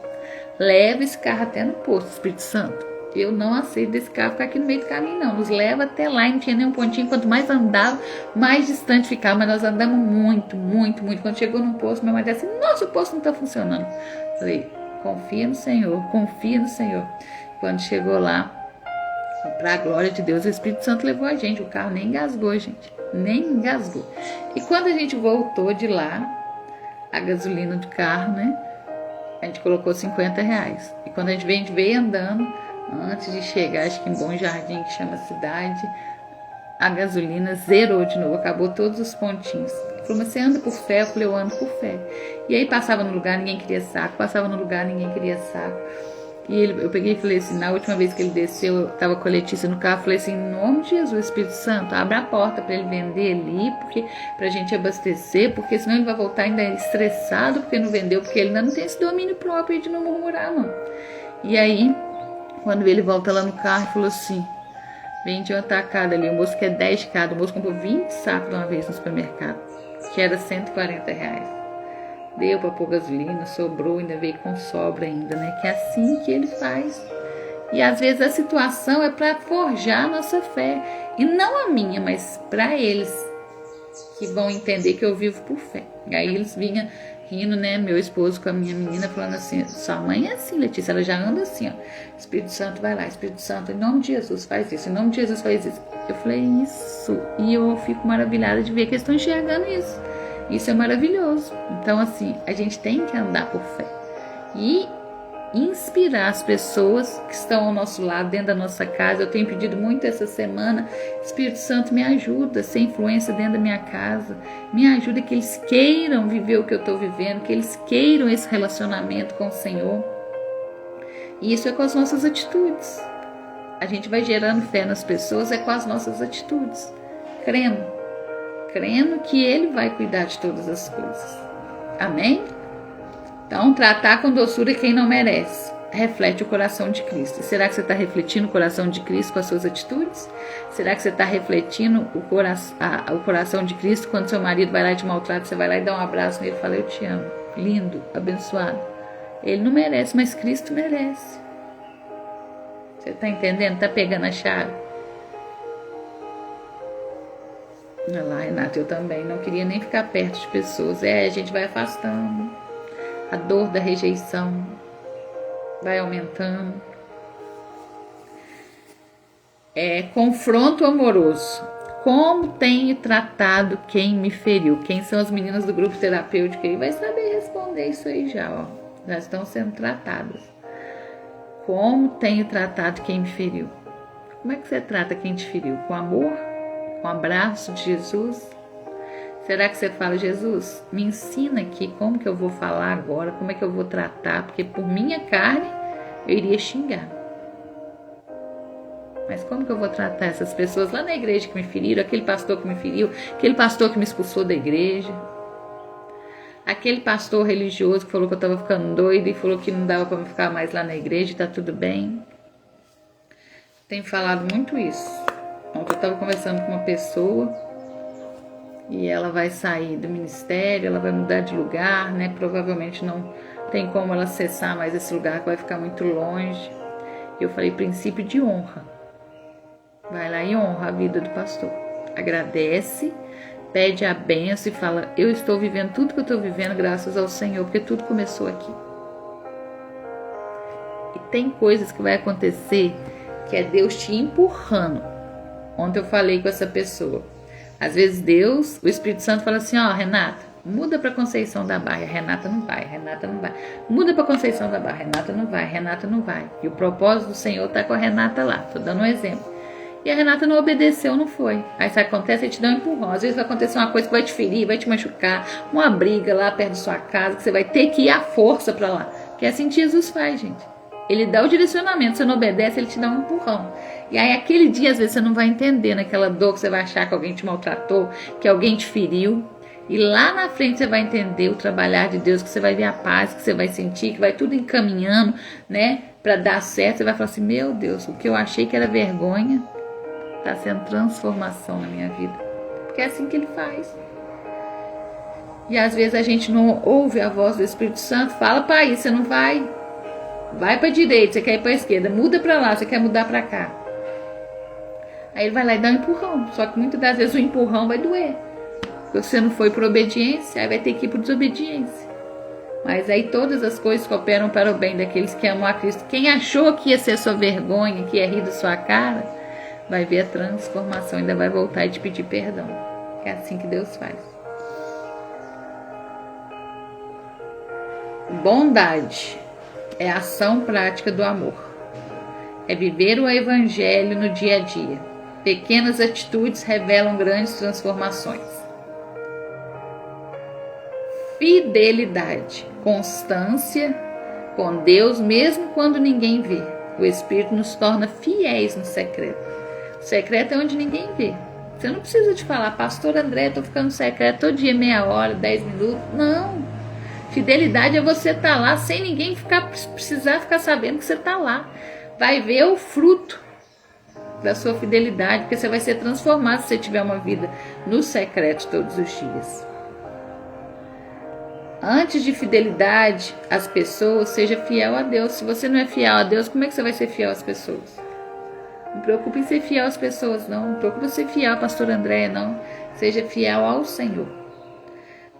leva esse carro até no posto, Espírito Santo. Eu não aceito desse carro ficar aqui no meio do caminho, não. Nos leva até lá e não tinha nenhum pontinho. Quanto mais andava, mais distante ficava. Mas nós andamos muito, muito, muito. Quando chegou num posto, meu marido disse assim, nossa, o posto não está funcionando. Falei, confia no Senhor, confia no Senhor. Quando chegou lá, para a glória de Deus, o Espírito Santo levou a gente. O carro nem engasgou, gente. Nem engasgou. E quando a gente voltou de lá, a gasolina do carro, né? A gente colocou R$50. E quando a gente veio andando, antes de chegar, acho que em Bom Jardim, que chama cidade, a gasolina zerou de novo, acabou todos os pontinhos. Ele falou, mas você anda por fé? Eu falei, eu ando por fé. E aí passava no lugar, ninguém queria saco, passava no lugar, ninguém queria saco. E eu peguei e falei assim, na última vez que ele desceu, eu tava com a Letícia no carro, falei assim, em nome de Jesus, Espírito Santo, abre a porta para ele vender ali, porque pra gente abastecer, porque senão ele vai voltar ainda estressado, porque não vendeu, porque ele ainda não tem esse domínio próprio de não murmurar, não. E aí, quando ele volta lá no carro, falou assim, vende uma tacada ali, o moço quer 10 de cada, o moço comprou 20 sacos de uma vez no supermercado, que era R$140. Deu para pôr gasolina, sobrou, ainda veio com sobra ainda, né? Que é assim que ele faz. E às vezes a situação é para forjar a nossa fé. E não a minha, mas para eles, que vão entender que eu vivo por fé. E aí eles vinham rindo, né? Meu esposo com a minha menina falando assim, sua mãe é assim, Letícia, ela já anda assim, ó. Espírito Santo vai lá, Espírito Santo, em nome de Jesus faz isso, em nome de Jesus faz isso. Eu falei, isso. E eu fico maravilhada de ver que eles estão enxergando isso. Isso é maravilhoso. Então, assim, a gente tem que andar por fé e inspirar as pessoas que estão ao nosso lado, dentro da nossa casa. Eu tenho pedido muito essa semana, Espírito Santo, me ajuda a ser influência dentro da minha casa. Me ajuda que eles queiram viver o que eu estou vivendo, que eles queiram esse relacionamento com o Senhor. E isso é com as nossas atitudes. A gente vai gerando fé nas pessoas, é com as nossas atitudes. Crendo que Ele vai cuidar de todas as coisas. Amém? Então, tratar com doçura quem não merece reflete o coração de Cristo. Será que você está refletindo o coração de Cristo com as suas atitudes? Será que você está refletindo o coração de Cristo quando seu marido vai lá e te maltrata, você vai lá e dá um abraço nele e fala, eu te amo, lindo, abençoado. Ele não merece, mas Cristo merece. Você está entendendo? Está pegando a chave? Olha lá, Renata, eu também não queria nem ficar perto de pessoas. A gente vai afastando. A dor da rejeição vai aumentando. Confronto amoroso. Como tenho tratado quem me feriu? Quem são as meninas do grupo terapêutico aí vai saber responder isso aí já, ó. Já estão sendo tratadas. Como tenho tratado quem me feriu? Como é que você trata quem te feriu? Com amor? Com o abraço de Jesus? Será que você fala, Jesus, me ensina aqui como que eu vou falar agora, como é que eu vou tratar, porque por minha carne eu iria xingar. Mas como que eu vou tratar essas pessoas lá na igreja que me feriram, aquele pastor que me feriu, aquele pastor que me expulsou da igreja, aquele pastor religioso que falou que eu estava ficando doida e falou que não dava para me ficar mais lá na igreja, tá tudo bem? Tenho falado muito isso. Ontem eu estava conversando com uma pessoa e ela vai sair do ministério, ela vai mudar de lugar, né? Provavelmente não tem como ela acessar mais esse lugar, que vai ficar muito longe. Eu falei, princípio de honra. Vai lá e honra a vida do pastor. Agradece, pede a bênção e fala, eu estou vivendo tudo que eu estou vivendo graças ao Senhor, porque tudo começou aqui. E tem coisas que vai acontecer que é Deus te empurrando. Ontem eu falei com essa pessoa. Às vezes Deus, o Espírito Santo fala assim, ó, Renata, muda para Conceição da Barra. Renata não vai, Renata não vai. Muda para Conceição da Barra. Renata não vai, Renata não vai. E o propósito do Senhor tá com a Renata lá. Tô dando um exemplo. E a Renata não obedeceu, não foi. Aí isso acontece, ele te dá um empurrão. Às vezes vai acontecer uma coisa que vai te ferir, vai te machucar. Uma briga lá perto da sua casa, que você vai ter que ir à força para lá. Que é assim que Jesus faz, gente. Ele dá o direcionamento, você não obedece, ele te dá um empurrão. E aí aquele dia, às vezes, você não vai entender naquela dor que você vai achar que alguém te maltratou, que alguém te feriu. E lá na frente você vai entender o trabalhar de Deus, que você vai ver a paz, que você vai sentir, que vai tudo encaminhando, né, para dar certo. Você vai falar assim, meu Deus, o que eu achei que era vergonha, está sendo transformação na minha vida. Porque é assim que ele faz. E às vezes a gente não ouve a voz do Espírito Santo, fala para ir, você não vai. Vai para a direita, você quer ir para a esquerda, muda para lá, você quer mudar para cá. Aí ele vai lá e dá um empurrão, só que muitas das vezes o empurrão vai doer. Porque você não foi por obediência, aí vai ter que ir por desobediência. Mas aí todas as coisas cooperam para o bem daqueles que amam a Cristo. Quem achou que ia ser sua vergonha, que ia rir da sua cara, vai ver a transformação, ainda vai voltar e te pedir perdão. É assim que Deus faz. Bondade é a ação prática do amor. É viver o evangelho no dia a dia. Pequenas atitudes revelam grandes transformações. Fidelidade, constância com Deus mesmo quando ninguém vê. O Espírito nos torna fiéis no secreto. O secreto é onde ninguém vê. Você não precisa de falar, pastor André, estou ficando secreto todo dia, meia hora, 10 minutos. Não. Fidelidade é você estar lá sem ninguém precisar ficar sabendo que você está lá. Vai ver o fruto da sua fidelidade, porque você vai ser transformado se você tiver uma vida no secreto todos os dias. Antes de fidelidade às pessoas, seja fiel a Deus. Se você não é fiel a Deus, como é que você vai ser fiel às pessoas? Não preocupe em ser fiel às pessoas, não. Não preocupe em ser fiel ao pastor André, não. Seja fiel ao Senhor.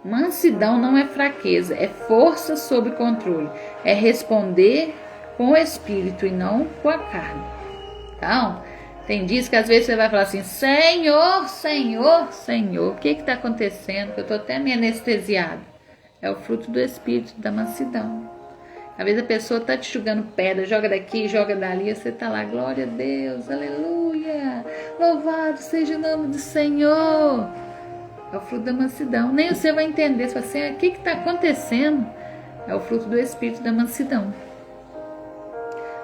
Mansidão não é fraqueza, é força sob controle. É responder com o Espírito e não com a carne. Então, tem dias que às vezes você vai falar assim, Senhor, Senhor, Senhor, o que está acontecendo? Que eu estou até meio anestesiado. É o fruto do Espírito, da mansidão. Às vezes a pessoa está te jogando pedra, joga daqui, joga dali, e você está lá, glória a Deus, aleluia, louvado seja o nome do Senhor. É o fruto da mansidão. Nem você vai entender, você fala assim, o que está acontecendo? É o fruto do Espírito da mansidão.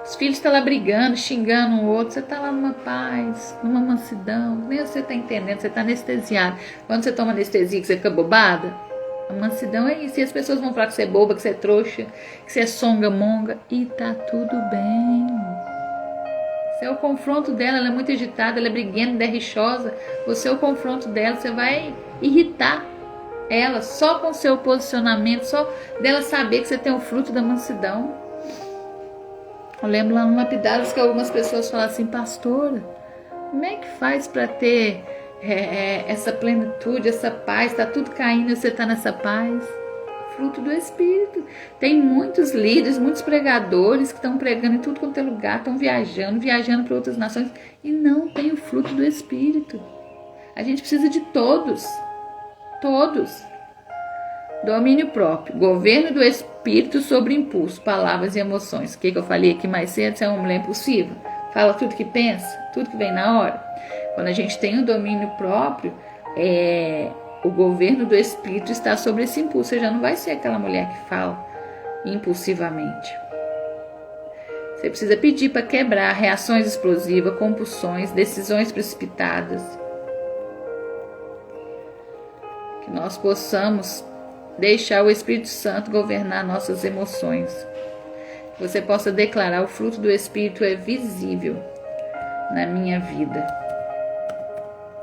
Os filhos estão lá brigando, xingando um outro, você está lá numa paz, numa mansidão, nem você está entendendo, você está anestesiado. Quando você toma anestesia, que você fica bobada, a mansidão é isso. E as pessoas vão falar que você é boba, que você é trouxa, que você é songamonga. E tá tudo bem. Você é o confronto dela, ela é muito agitada, ela é briguenta, é rixosa. Você é o confronto dela, você vai irritar ela só com o seu posicionamento, só dela saber que você tem o fruto da mansidão. Eu lembro lá no Lapidários que algumas pessoas falam assim, pastora, como é que faz para ter essa plenitude, essa paz, está tudo caindo e você está nessa paz? Fruto do Espírito. Tem muitos líderes, muitos pregadores que estão pregando em tudo quanto é lugar, estão viajando para outras nações e não tem o fruto do Espírito. A gente precisa de todos. Domínio próprio, governo do Espírito sobre impulso, palavras e emoções. O que eu falei aqui mais cedo? Você é uma mulher impulsiva? Fala tudo que pensa, tudo que vem na hora. Quando a gente tem o domínio próprio, o governo do Espírito está sobre esse impulso. Você já não vai ser aquela mulher que fala impulsivamente. Você precisa pedir para quebrar reações explosivas, compulsões, decisões precipitadas. Que nós possamos deixar o Espírito Santo governar nossas emoções. Que você possa declarar: o fruto do Espírito é visível na minha vida.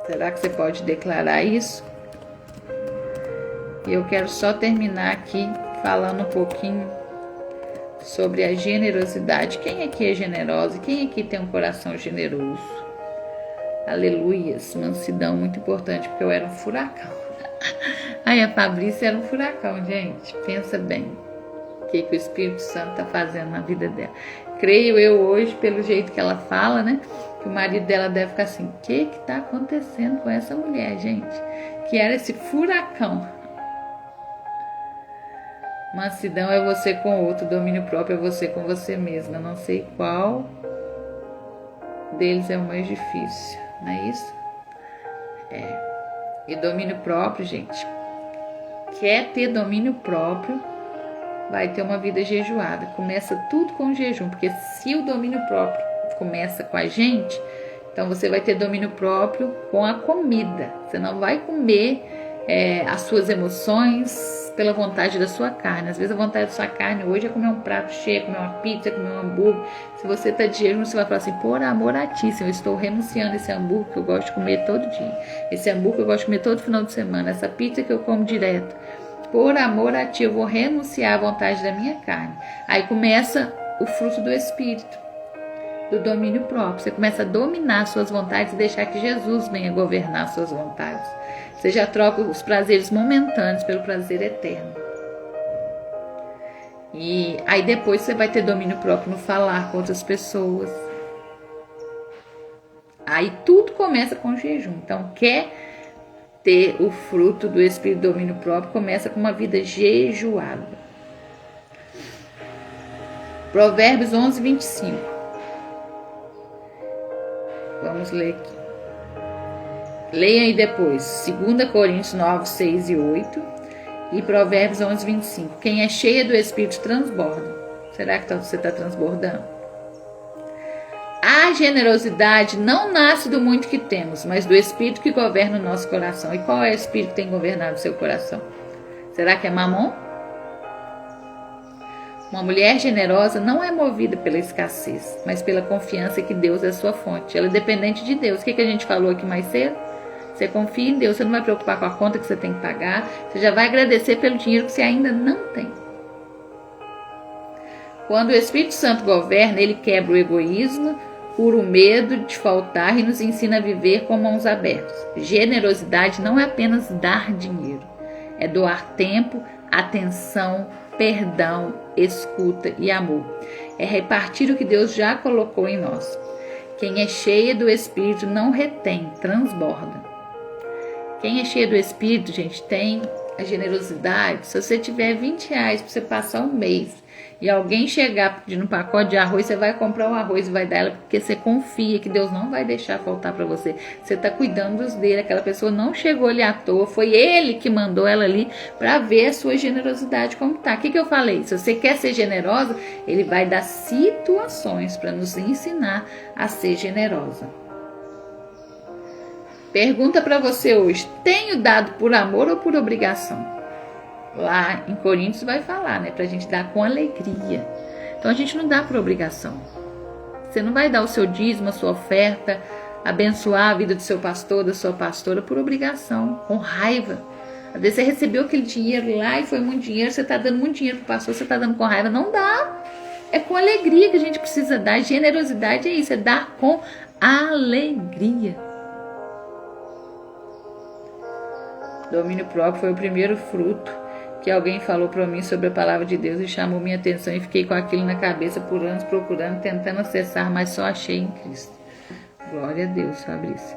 Será que você pode declarar isso? E eu quero só terminar aqui falando um pouquinho sobre a generosidade. Quem aqui é generosa? Quem aqui tem um coração generoso? Aleluias, mansidão, muito importante, porque eu era um furacão. Aí a Fabrícia era um furacão, gente. Pensa bem o que o Espírito Santo está fazendo na vida dela. Creio eu hoje, pelo jeito que ela fala, né? Que o marido dela deve ficar assim: o que está acontecendo com essa mulher, gente? Que era esse furacão. Mansidão é você com o outro, domínio próprio é você com você mesma. Não sei qual deles é o mais difícil, não é isso? E domínio próprio, gente. Quer ter domínio próprio, vai ter uma vida jejuada. Começa tudo com jejum, porque se o domínio próprio começa com a gente, então você vai ter domínio próprio com a comida. Você não vai comer as suas emoções pela vontade da sua carne. Às vezes a vontade da sua carne hoje é comer um prato cheio, comer uma pizza, comer um hambúrguer. Se você está de jejum, você vai falar assim: por amor a ti, eu estou renunciando esse hambúrguer que eu gosto de comer todo dia, esse hambúrguer que eu gosto de comer todo final de semana, essa pizza que eu como direto. Por amor a ti, eu vou renunciar à vontade da minha carne. Aí começa o fruto do Espírito, do domínio próprio. Você começa a dominar suas vontades e deixar que Jesus venha governar suas vontades. Você já troca os prazeres momentâneos pelo prazer eterno. E aí depois você vai ter domínio próprio no falar com outras pessoas. Aí tudo começa com jejum. Então, quer ter o fruto do Espírito do domínio próprio, começa com uma vida jejuada. Provérbios 11, 25. Vamos ler aqui. Leia aí depois. 2 Coríntios 9, 6 e 8. E Provérbios 11, 25. Quem é cheia do Espírito transborda. Será que você está transbordando? A generosidade não nasce do muito que temos, mas do Espírito que governa o nosso coração. E qual é o Espírito que tem governado o seu coração? Será que é Mamon? Uma mulher generosa não é movida pela escassez, mas pela confiança que Deus é sua fonte. Ela é dependente de Deus. O que a gente falou aqui mais cedo? Você confia em Deus, você não vai preocupar com a conta que você tem que pagar, você já vai agradecer pelo dinheiro que você ainda não tem. Quando o Espírito Santo governa, ele quebra o egoísmo, cura o medo de faltar e nos ensina a viver com mãos abertas. Generosidade não é apenas dar dinheiro, é doar tempo, atenção, perdão, escuta e amor. É repartir o que Deus já colocou em nós. Quem é cheia do Espírito não retém, transborda. Quem é cheio do Espírito, gente, tem a generosidade. Se você tiver 20 reais para você passar um mês e alguém chegar pedindo um pacote de arroz, você vai comprar o arroz e vai dar ela, porque você confia que Deus não vai deixar faltar para você. Você está cuidando dos dele. Aquela pessoa não chegou ali à toa, foi ele que mandou ela ali para ver a sua generosidade como tá. O que eu falei? Se você quer ser generosa, ele vai dar situações para nos ensinar a ser generosa. Pergunta para você hoje: tenho dado por amor ou por obrigação? Lá em Coríntios vai falar, né? Pra gente dar com alegria. Então a gente não dá por obrigação. Você não vai dar o seu dízimo, a sua oferta, abençoar a vida do seu pastor, da sua pastora por obrigação, com raiva. Às vezes você recebeu aquele dinheiro lá e foi muito dinheiro, você tá dando muito dinheiro pro pastor, você tá dando com raiva. Não dá. É com alegria que a gente precisa dar. Generosidade é isso, é dar com alegria. Domínio próprio foi o primeiro fruto que alguém falou para mim sobre a palavra de Deus e chamou minha atenção e fiquei com aquilo na cabeça por anos procurando, tentando acessar, mas só achei em Cristo. Glória a Deus, Fabrícia.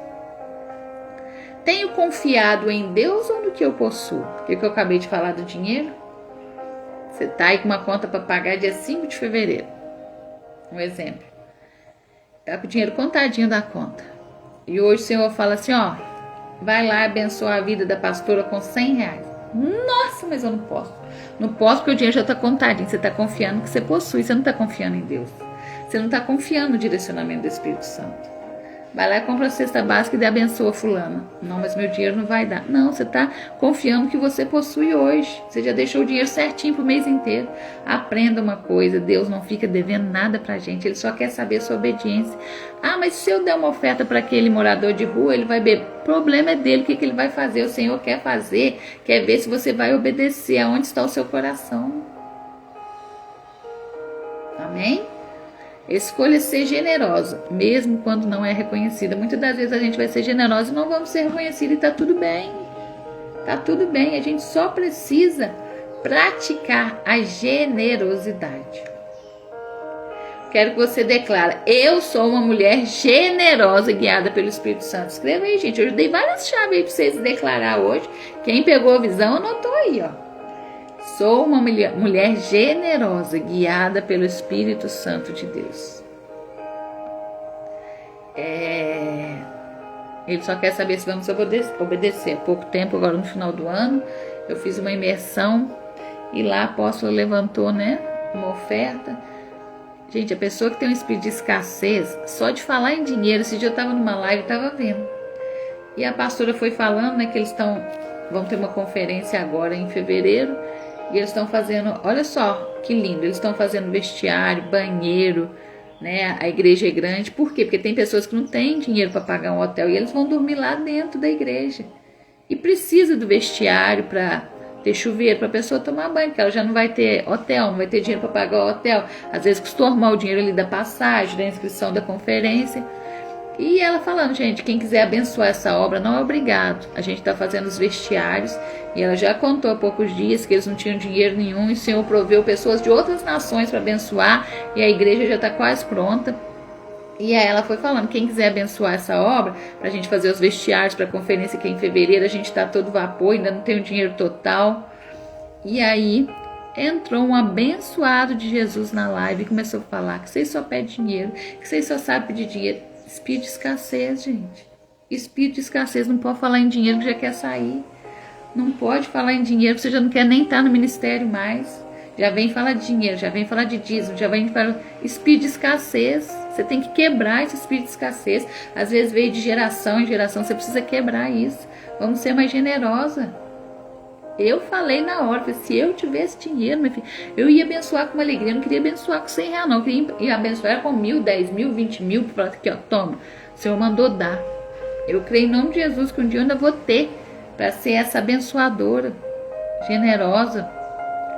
Tenho confiado em Deus ou no que eu possuo? O que eu acabei de falar do dinheiro? Você está aí com uma conta para pagar dia 5 de fevereiro. Um exemplo. Está com o dinheiro contadinho da conta. E hoje o Senhor fala assim, ó, vai lá abençoar a vida da pastora com 100 reais. Nossa, mas eu não posso. Não posso porque o dinheiro já está contadinho. Você está confiando que você possui. Você não está confiando em Deus. Você não está confiando no direcionamento do Espírito Santo. Vai lá e compra a cesta básica e abençoa fulana. Não, mas meu dinheiro não vai dar. Não, você está confiando que você possui hoje. Você já deixou o dinheiro certinho pro mês inteiro. Aprenda uma coisa, Deus não fica devendo nada pra gente. Ele só quer saber sua obediência. Ah, mas se eu der uma oferta para aquele morador de rua, ele vai beber. O problema é dele, o que ele vai fazer? O Senhor quer fazer, quer ver se você vai obedecer. Aonde está o seu coração? Amém? Escolha ser generosa, mesmo quando não é reconhecida. Muitas das vezes a gente vai ser generosa e não vamos ser reconhecidos e tá tudo bem. Tá tudo bem, a gente só precisa praticar a generosidade. Quero que você declare: eu sou uma mulher generosa guiada pelo Espírito Santo. Escreva aí, gente. Eu dei várias chaves aí para vocês declarar hoje. Quem pegou a visão, anotou aí, ó. Sou uma mulher generosa, guiada pelo Espírito Santo de Deus. Ele só quer saber se vamos obedecer. Há pouco tempo, agora no final do ano, eu fiz uma imersão e lá a apóstola levantou, né, uma oferta. Gente, a pessoa que tem um espírito de escassez, só de falar em dinheiro, esse dia eu estava numa live e estava vendo. E a pastora foi falando, né, que eles vão ter uma conferência agora em fevereiro. E eles estão fazendo, olha só que lindo, eles estão fazendo vestiário, banheiro, né? A igreja é grande. Por quê? Porque tem pessoas que não têm dinheiro para pagar um hotel e eles vão dormir lá dentro da igreja. E precisa do vestiário para ter chuveiro para a pessoa tomar banho, porque ela já não vai ter hotel, não vai ter dinheiro para pagar o hotel. Às vezes custou arrumar o dinheiro ali da passagem, da inscrição da conferência. E ela falando, gente, quem quiser abençoar essa obra não é obrigado. A gente está fazendo os vestiários e ela já contou há poucos dias que eles não tinham dinheiro nenhum e o Senhor proveu pessoas de outras nações para abençoar e a igreja já está quase pronta. E aí ela foi falando, quem quiser abençoar essa obra, para a gente fazer os vestiários para a conferência que é em fevereiro, a gente está todo vapor, ainda não tem o dinheiro total. E aí entrou um abençoado de Jesus na live e começou a falar que vocês só pedem dinheiro, que vocês só sabem pedir dinheiro. Espírito de escassez, gente. Espírito de escassez, não pode falar em dinheiro que já quer sair. Não pode falar em dinheiro que você já não quer nem estar no ministério mais. Já vem falar de dinheiro, já vem falar de dízimo, já vem falar espírito de escassez. Você tem que quebrar esse espírito de escassez. Às vezes veio de geração em geração, você precisa quebrar isso. Vamos ser mais generosa. Eu falei na hora, falei, se eu tivesse dinheiro, meu filho, eu ia abençoar com uma alegria, eu não queria abençoar com 100 reais, não. Eu queria abençoar com 1.000, 10.000, 20.000, para falar aqui, ó, toma, o Senhor mandou dar. Eu creio em nome de Jesus que um dia eu ainda vou ter para ser essa abençoadora, generosa.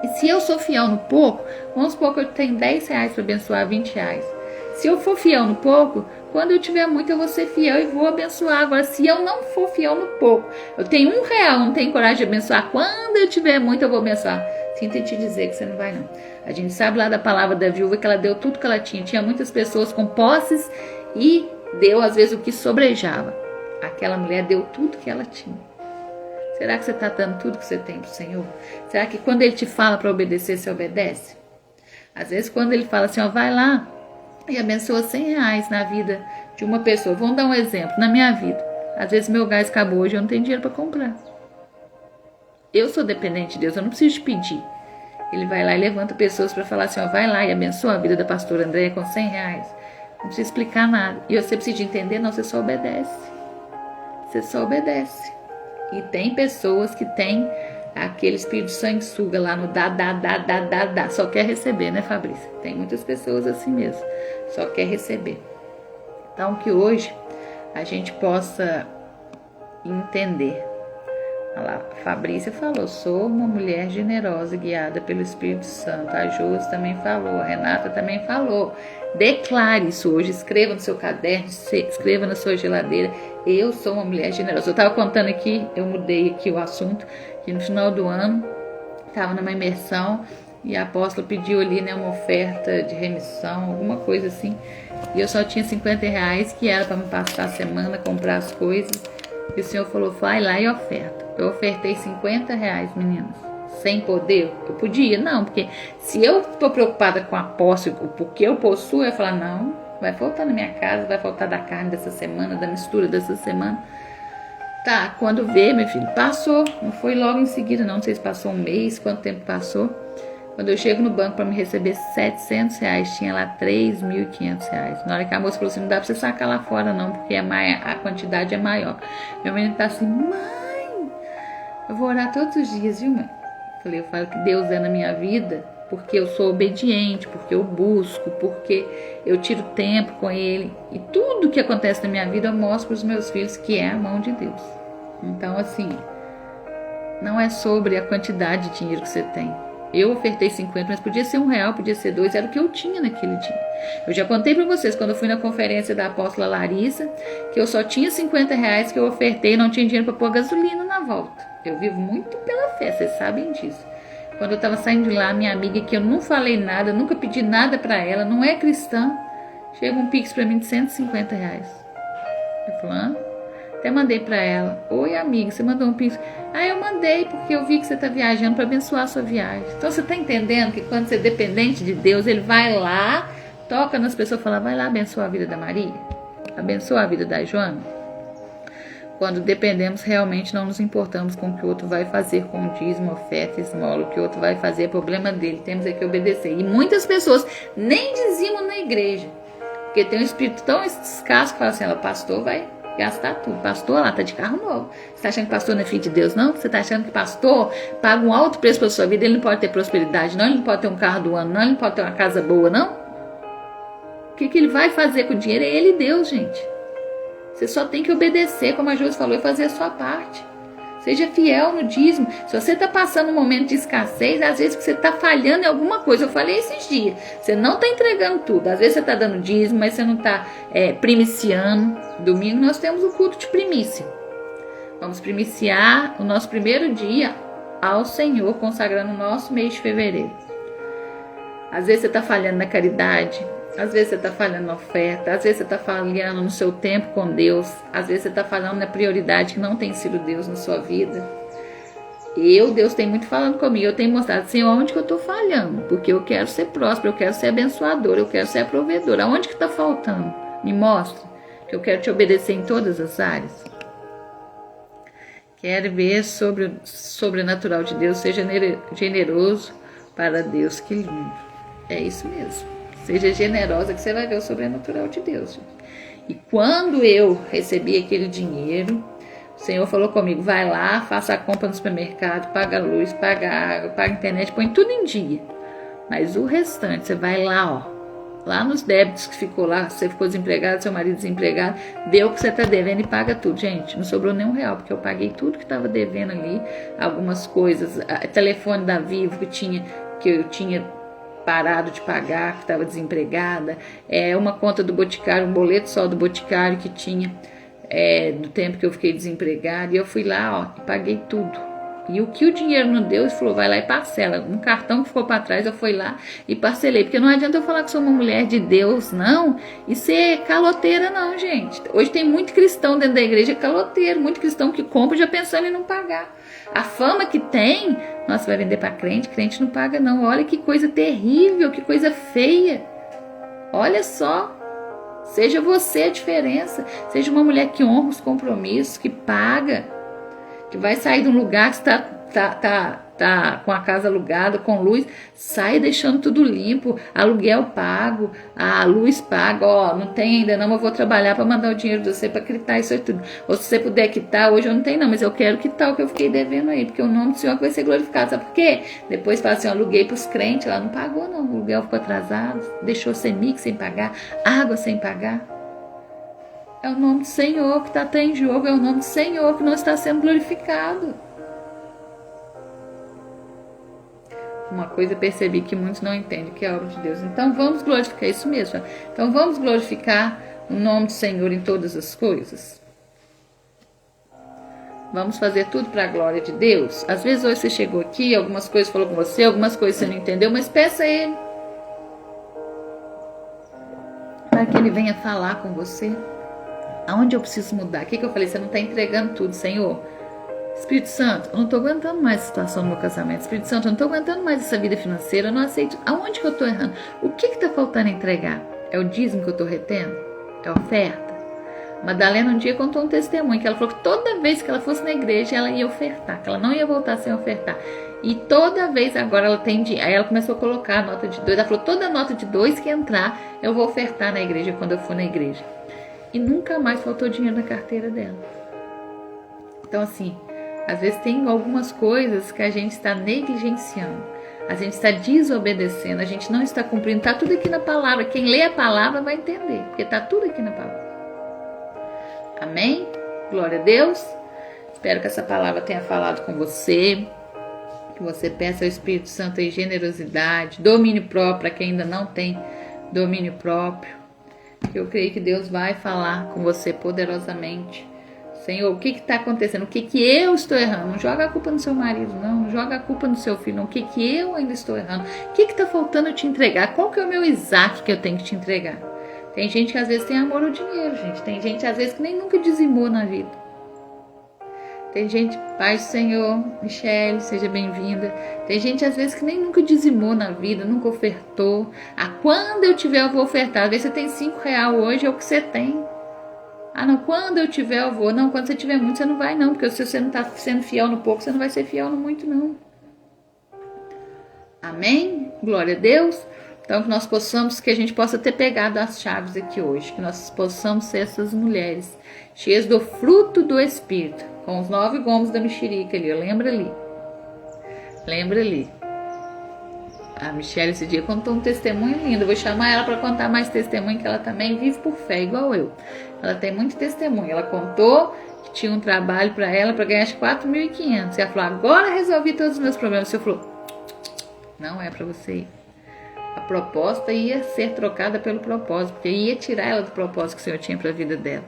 E se eu sou fiel no pouco, vamos supor que eu tenho 10 reais para abençoar 20 reais. Se eu for fiel no pouco, quando eu tiver muito eu vou ser fiel e vou abençoar. Agora, se eu não for fiel no pouco, eu tenho R$1, não tenho coragem de abençoar. Quando eu tiver muito eu vou abençoar. Sinto te dizer que você não vai não. A gente sabe lá da palavra da viúva que ela deu tudo que ela tinha. Tinha muitas pessoas com posses e deu às vezes o que sobrejava. Aquela mulher deu tudo que ela tinha. Será que você está dando tudo que você tem para o Senhor? Será que quando Ele te fala para obedecer, você obedece? Às vezes quando Ele fala assim, ó, vai lá e abençoa 100 reais na vida de uma pessoa. Vamos dar um exemplo, na minha vida. Às vezes meu gás acabou hoje, eu não tenho dinheiro para comprar. Eu sou dependente de Deus, eu não preciso te pedir. Ele vai lá e levanta pessoas para falar assim, ó, vai lá e abençoa a vida da pastora Andréia com 100 reais. Não precisa explicar nada. E você precisa entender, não, você só obedece. Você só obedece. E tem pessoas que têm aquele espírito de sanguessuga lá no dá, só quer receber, né, Fabrícia? Tem muitas pessoas assim mesmo, só quer receber. Então, que hoje a gente possa entender. Olha lá, a Fabrícia falou, sou uma mulher generosa, guiada pelo Espírito Santo. A Josi também falou, a Renata também falou. Declare isso hoje, escreva no seu caderno, escreva na sua geladeira, eu sou uma mulher generosa. Eu estava contando aqui, eu mudei aqui o assunto, que no final do ano, estava numa imersão, e a apóstola pediu ali, né, uma oferta de remissão, alguma coisa assim, e eu só tinha 50 reais, que era para me passar a semana, comprar as coisas, e o Senhor falou, vai lá e oferta. Eu ofertei 50 reais, meninas. Sem poder? Eu podia? Não, porque se eu estou preocupada com a posse, porque eu possuo, eu ia falar, não, vai faltar na minha casa, vai faltar da carne dessa semana, da mistura dessa semana. Tá, quando vê, meu filho, passou, não foi logo em seguida, não sei se passou um mês, quanto tempo passou. Quando eu chego no banco para me receber 700 reais, tinha lá 3.500 reais. Na hora que a moça falou assim, não dá para você sacar lá fora não, porque a quantidade é maior. Meu menino tá assim, mãe, eu vou orar todos os dias, viu, mãe? Eu falo que Deus é na minha vida porque eu sou obediente, porque eu busco, porque eu tiro tempo com Ele. E tudo que acontece na minha vida eu mostro para os meus filhos que é a mão de Deus. Então, assim, não é sobre a quantidade de dinheiro que você tem. Eu ofertei 50, mas podia ser R$1, podia ser 2, era o que eu tinha naquele dia. Eu já contei para vocês, quando eu fui na conferência da apóstola Larissa, que eu só tinha 50 reais que eu ofertei e não tinha dinheiro para pôr gasolina na volta. Eu vivo muito pela fé, vocês sabem disso. Quando eu estava saindo de lá, minha amiga, que eu não falei nada, nunca pedi nada para ela, não é cristã, chega um pix para mim de 150 reais. Eu falei, até mandei para ela, oi amiga, você mandou um pix? Eu mandei porque eu vi que você está viajando para abençoar a sua viagem. Então você está entendendo que quando você é dependente de Deus, Ele vai lá, toca nas pessoas e fala, vai lá abençoar a vida da Maria, abençoa a vida da Joana. Quando dependemos, realmente não nos importamos com o que o outro vai fazer com o dízimo, oferta, esmola. O que o outro vai fazer é problema dele. Temos é que obedecer. E muitas pessoas nem dizimam na igreja. Porque tem um espírito tão escasso que fala assim, o pastor vai gastar tudo. Pastor lá tá de carro novo. Você está achando que pastor não é filho de Deus, não? Você está achando que pastor paga um alto preço pela sua vida? Ele não pode ter prosperidade, não? Ele não pode ter um carro do ano, não? Ele não pode ter uma casa boa, não? O que ele vai fazer com o dinheiro? É ele e Deus, gente. Você só tem que obedecer, como a Josi falou, e fazer a sua parte. Seja fiel no dízimo. Se você está passando um momento de escassez, às vezes você está falhando em alguma coisa. Eu falei esses dias. Você não está entregando tudo. Às vezes você está dando dízimo, mas você não está primiciando. Domingo nós temos o culto de primícia. Vamos primiciar o nosso primeiro dia ao Senhor, consagrando o nosso mês de fevereiro. Às vezes você está falhando na caridade. Às vezes você está falhando na oferta, às vezes você está falhando no seu tempo com Deus, às vezes você está falando na prioridade que não tem sido Deus na sua vida. Deus tem muito falando comigo, eu tenho mostrado assim, onde que eu estou falhando, porque eu quero ser próspero, eu quero ser abençoador, eu quero ser aprovedor. Aonde que está faltando? Me mostra, que eu quero te obedecer em todas as áreas. Quero ver sobre o sobrenatural de Deus, seja generoso para Deus, que lindo. É isso mesmo. Seja generosa que você vai ver o sobrenatural de Deus. Gente. E quando eu recebi aquele dinheiro, o Senhor falou comigo, vai lá, faça a compra no supermercado, paga a luz, paga a água, paga a internet, põe tudo em dia. Mas o restante, você vai lá, lá nos débitos que ficou lá, você ficou desempregado, seu marido desempregado, dê o que você está devendo e paga tudo. Gente, não sobrou nem R$1, porque eu paguei tudo que estava devendo ali, algumas coisas, telefone da Vivo que eu tinha parado de pagar, que estava desempregada, uma conta do Boticário, um boleto só do Boticário que tinha do tempo que eu fiquei desempregada, e eu fui lá e paguei tudo. E o que o dinheiro não deu, ele falou, vai lá e parcela. Um cartão que ficou para trás, eu fui lá e parcelei, porque não adianta eu falar que sou uma mulher de Deus, não, e ser caloteira não, gente. Hoje tem muito cristão dentro da igreja caloteiro, muito cristão que compra já pensando em não pagar. A fama que tem, nossa, vai vender para crente, crente não paga não. Olha que coisa terrível, que coisa feia. Olha só, seja você a diferença. Seja uma mulher que honra os compromissos, que paga, que vai sair de um lugar que está com a casa alugada, com luz, sai deixando tudo limpo, aluguel pago, a luz paga, não tem ainda não, eu vou trabalhar para mandar o dinheiro de você para quitar isso aí tudo. Ou se você puder quitar, hoje eu não tenho não, mas eu quero quitar o que eu fiquei devendo aí, porque o nome do Senhor vai ser glorificado. Sabe por quê? Depois fala assim, eu aluguei para os crentes, ela não pagou não, o aluguel ficou atrasado, deixou CEMIG sem pagar, água sem pagar. É o nome do Senhor que está em jogo, é o nome do Senhor que não está sendo glorificado. Uma coisa eu percebi que muitos não entendem, que é a obra de Deus. Então vamos glorificar isso mesmo. Então vamos glorificar o nome do Senhor em todas as coisas. Vamos fazer tudo para a glória de Deus. Às vezes hoje você chegou aqui, algumas coisas falou com você, algumas coisas você não entendeu, mas peça a Ele para que Ele venha falar com você. Aonde eu preciso mudar? O que eu falei? Você não está entregando tudo, Senhor. Espírito Santo, eu não estou aguentando mais a situação do meu casamento. Espírito Santo, eu não estou aguentando mais essa vida financeira. Eu não aceito. Aonde que eu estou errando? O que está faltando entregar? É o dízimo que eu estou retendo? É a oferta? Madalena um dia contou um testemunho que ela falou que toda vez que ela fosse na igreja ela ia ofertar, que ela não ia voltar sem ofertar. E toda vez agora ela tem dinheiro. Aí ela começou a colocar a nota de 2. Ela falou, toda nota de 2 que entrar eu vou ofertar na igreja quando eu for na igreja. E nunca mais faltou dinheiro na carteira dela. Então assim, às vezes tem algumas coisas que a gente está negligenciando, a gente está desobedecendo, a gente não está cumprindo. Está tudo aqui na palavra. Quem lê a palavra vai entender, porque está tudo aqui na palavra. Amém? Glória a Deus. Espero que essa palavra tenha falado com você, que você peça ao Espírito Santo aí generosidade, domínio próprio para quem ainda não tem domínio próprio. Eu creio que Deus vai falar com você poderosamente. Senhor, o que está acontecendo? O que eu estou errando? Não joga a culpa no seu marido, não joga a culpa no seu filho, não. O que eu ainda estou errando? O que está faltando eu te entregar? Qual que é o meu Isaac que eu tenho que te entregar? Tem gente que às vezes tem amor ao dinheiro, gente. Tem gente às vezes que nem nunca dizimou na vida. Tem gente, paz do Senhor, Michele, seja bem-vinda. Tem gente às vezes que nem nunca dizimou na vida, nunca ofertou. Quando eu tiver eu vou ofertar. Às vezes você tem R$5 hoje, é o que você tem. Não, quando eu tiver eu vou. Não, quando você tiver muito você não vai não, porque se você não está sendo fiel no pouco, você não vai ser fiel no muito não. Amém? Glória a Deus. Então que nós possamos, que a gente possa ter pegado as chaves aqui hoje, que nós possamos ser essas mulheres cheias do fruto do Espírito, com os 9 gomos da mexerica ali, lembra ali. A Michele esse dia contou um testemunho lindo. Eu vou chamar ela para contar mais testemunho, que ela também vive por fé, igual eu. Ela tem muito testemunho. Ela contou que tinha um trabalho para ela para ganhar 4.500. E ela falou, agora resolvi todos os meus problemas. O Senhor falou, não é para você ir. A proposta ia ser trocada pelo propósito, porque ia tirar ela do propósito que o Senhor tinha para a vida dela.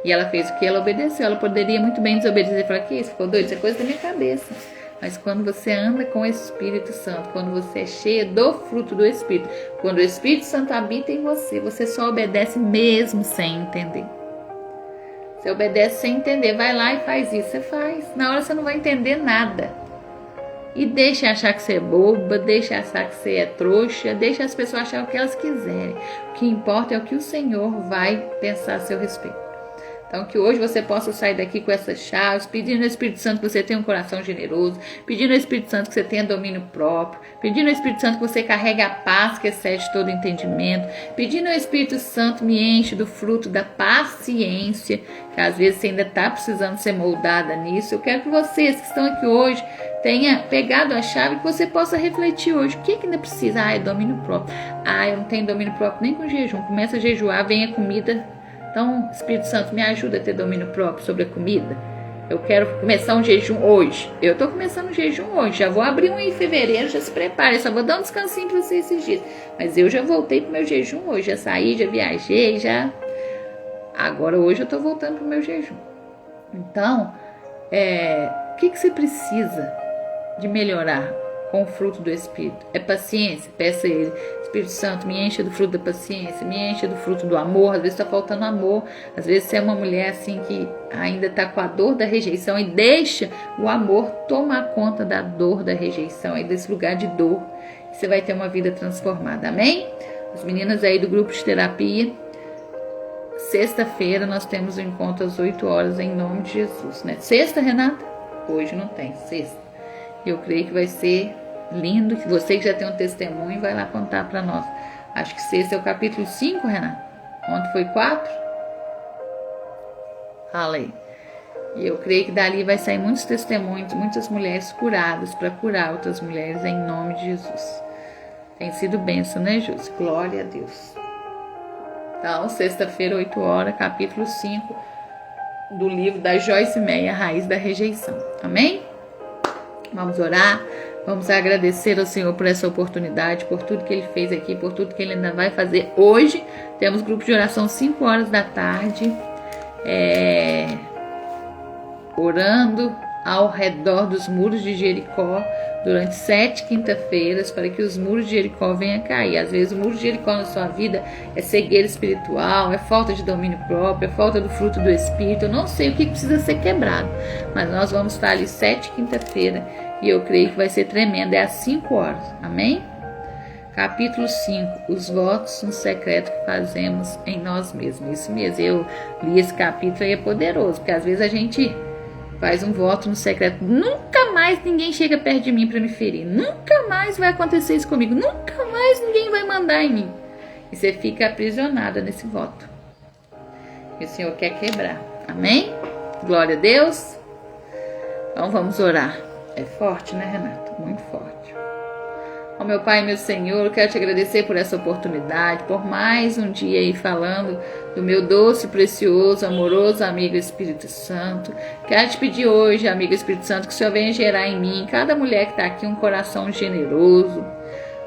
E ela fez o que? Ela obedeceu. Ela poderia muito bem desobedecer e falar, que isso, ficou doido? Isso é coisa da minha cabeça. Mas quando você anda com o Espírito Santo, quando você é cheia do fruto do Espírito, quando o Espírito Santo habita em você, você só obedece mesmo sem entender. Você obedece sem entender. Vai lá e faz isso. Você faz. Na hora você não vai entender nada. E deixa achar que você é boba, deixa achar que você é trouxa, deixa as pessoas achar o que elas quiserem. O que importa é o que o Senhor vai pensar a seu respeito. Então, que hoje você possa sair daqui com essas chaves, pedindo ao Espírito Santo que você tenha um coração generoso, pedindo ao Espírito Santo que você tenha domínio próprio, pedindo ao Espírito Santo que você carregue a paz que excede todo entendimento, pedindo ao Espírito Santo me enche do fruto da paciência, que às vezes você ainda está precisando ser moldada nisso. Eu quero que vocês que estão aqui hoje tenha pegado a chave, que você possa refletir hoje. O que ainda precisa? É domínio próprio. Eu não tenho domínio próprio nem com jejum. Começa a jejuar, vem a comida. Então, Espírito Santo, me ajuda a ter domínio próprio sobre a comida. Eu quero começar um jejum hoje. Eu estou começando um jejum hoje. Já vou abrir um em fevereiro, já se prepare. Eu só vou dar um descansinho para você esses dias. Mas eu já voltei para o meu jejum hoje. Já saí, já viajei, já... Agora, hoje, eu estou voltando para o meu jejum. Então, o que você precisa de melhorar com o fruto do Espírito? É paciência? Peça a Ele. Espírito Santo, me encha do fruto da paciência, me encha do fruto do amor. Às vezes está faltando amor, às vezes você é uma mulher assim que ainda está com a dor da rejeição e deixa o amor tomar conta da dor da rejeição, aí desse lugar de dor, você vai ter uma vida transformada, amém? As meninas aí do grupo de terapia, sexta-feira nós temos um encontro às 8 horas em nome de Jesus, né? Sexta, Renata? Hoje não tem, sexta. Eu creio que vai ser lindo, que você que já tem um testemunho vai lá contar para nós. Acho que sexta é o capítulo 5, Renata. Ontem foi 4? Fala aí. E eu creio que dali vai sair muitos testemunhos, muitas mulheres curadas para curar outras mulheres em nome de Jesus. Tem sido bênção, né, Júlio? Glória a Deus. Então, sexta-feira, 8 horas, capítulo 5 do livro da Joyce Meyer, Raiz da Rejeição. Amém? Vamos orar. Vamos agradecer ao Senhor por essa oportunidade, por tudo que Ele fez aqui, por tudo que Ele ainda vai fazer hoje. Temos grupo de oração 5 horas da tarde, orando ao redor dos muros de Jericó durante 7 quinta-feiras para que os muros de Jericó venham a cair. Às vezes o muro de Jericó na sua vida é cegueira espiritual, é falta de domínio próprio, é falta do fruto do Espírito. Eu não sei o que precisa ser quebrado, mas nós vamos estar ali 7 quinta-feira e eu creio que vai ser tremendo. É às 5 horas, amém? Capítulo 5, os votos no secreto que fazemos em nós mesmos. Isso mesmo, eu li esse capítulo e é poderoso, porque às vezes a gente faz um voto no secreto. Nunca mais ninguém chega perto de mim para me ferir. Nunca mais vai acontecer isso comigo. Nunca mais ninguém vai mandar em mim. E você fica aprisionada nesse voto. E o Senhor quer quebrar. Amém? Glória a Deus. Então vamos orar. É forte, né, Renata? Muito forte. Ó meu Pai, meu Senhor, eu quero te agradecer por essa oportunidade, por mais um dia aí falando do meu doce, precioso, amoroso amigo Espírito Santo. Quero te pedir hoje, amigo Espírito Santo, que o Senhor venha gerar em mim, cada mulher que está aqui, um coração generoso.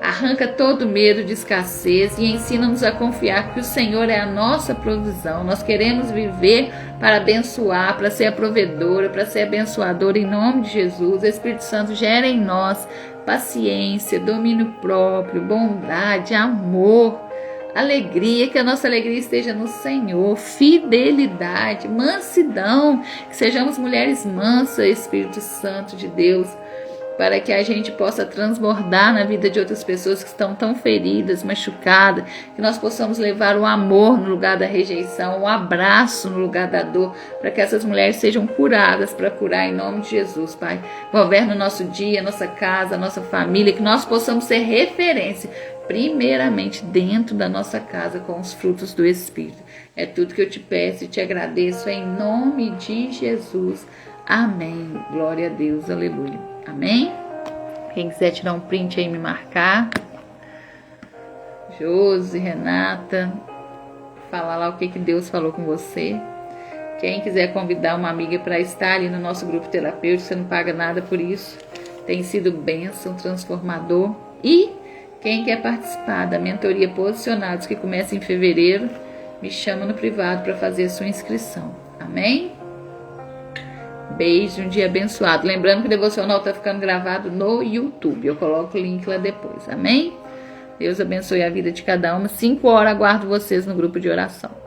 Arranca todo medo de escassez e ensina-nos a confiar que o Senhor é a nossa provisão. Nós queremos viver para abençoar, para ser a provedora, para ser abençoadora em nome de Jesus. O Espírito Santo gera em nós paciência, domínio próprio, bondade, amor, alegria, que a nossa alegria esteja no Senhor, fidelidade, mansidão, que sejamos mulheres mansas, Espírito Santo de Deus, para que a gente possa transbordar na vida de outras pessoas que estão tão feridas, machucadas, que nós possamos levar o amor no lugar da rejeição, o abraço no lugar da dor, para que essas mulheres sejam curadas, para curar em nome de Jesus, Pai. Governa o nosso dia, a nossa casa, a nossa família, que nós possamos ser referência, primeiramente dentro da nossa casa, com os frutos do Espírito. É tudo que eu te peço e te agradeço em nome de Jesus. Amém. Glória a Deus. Aleluia. Amém? Quem quiser tirar um print aí e me marcar. Josi, Renata. Falar lá o que Deus falou com você. Quem quiser convidar uma amiga para estar ali no nosso grupo terapêutico, você não paga nada por isso. Tem sido bênção, transformador. E quem quer participar da mentoria Posicionados, que começa em fevereiro, me chama no privado para fazer a sua inscrição. Amém? Beijo, um dia abençoado. Lembrando que o devocional está ficando gravado no YouTube. Eu coloco o link lá depois. Amém? Deus abençoe a vida de cada uma. 5 horas aguardo vocês no grupo de oração.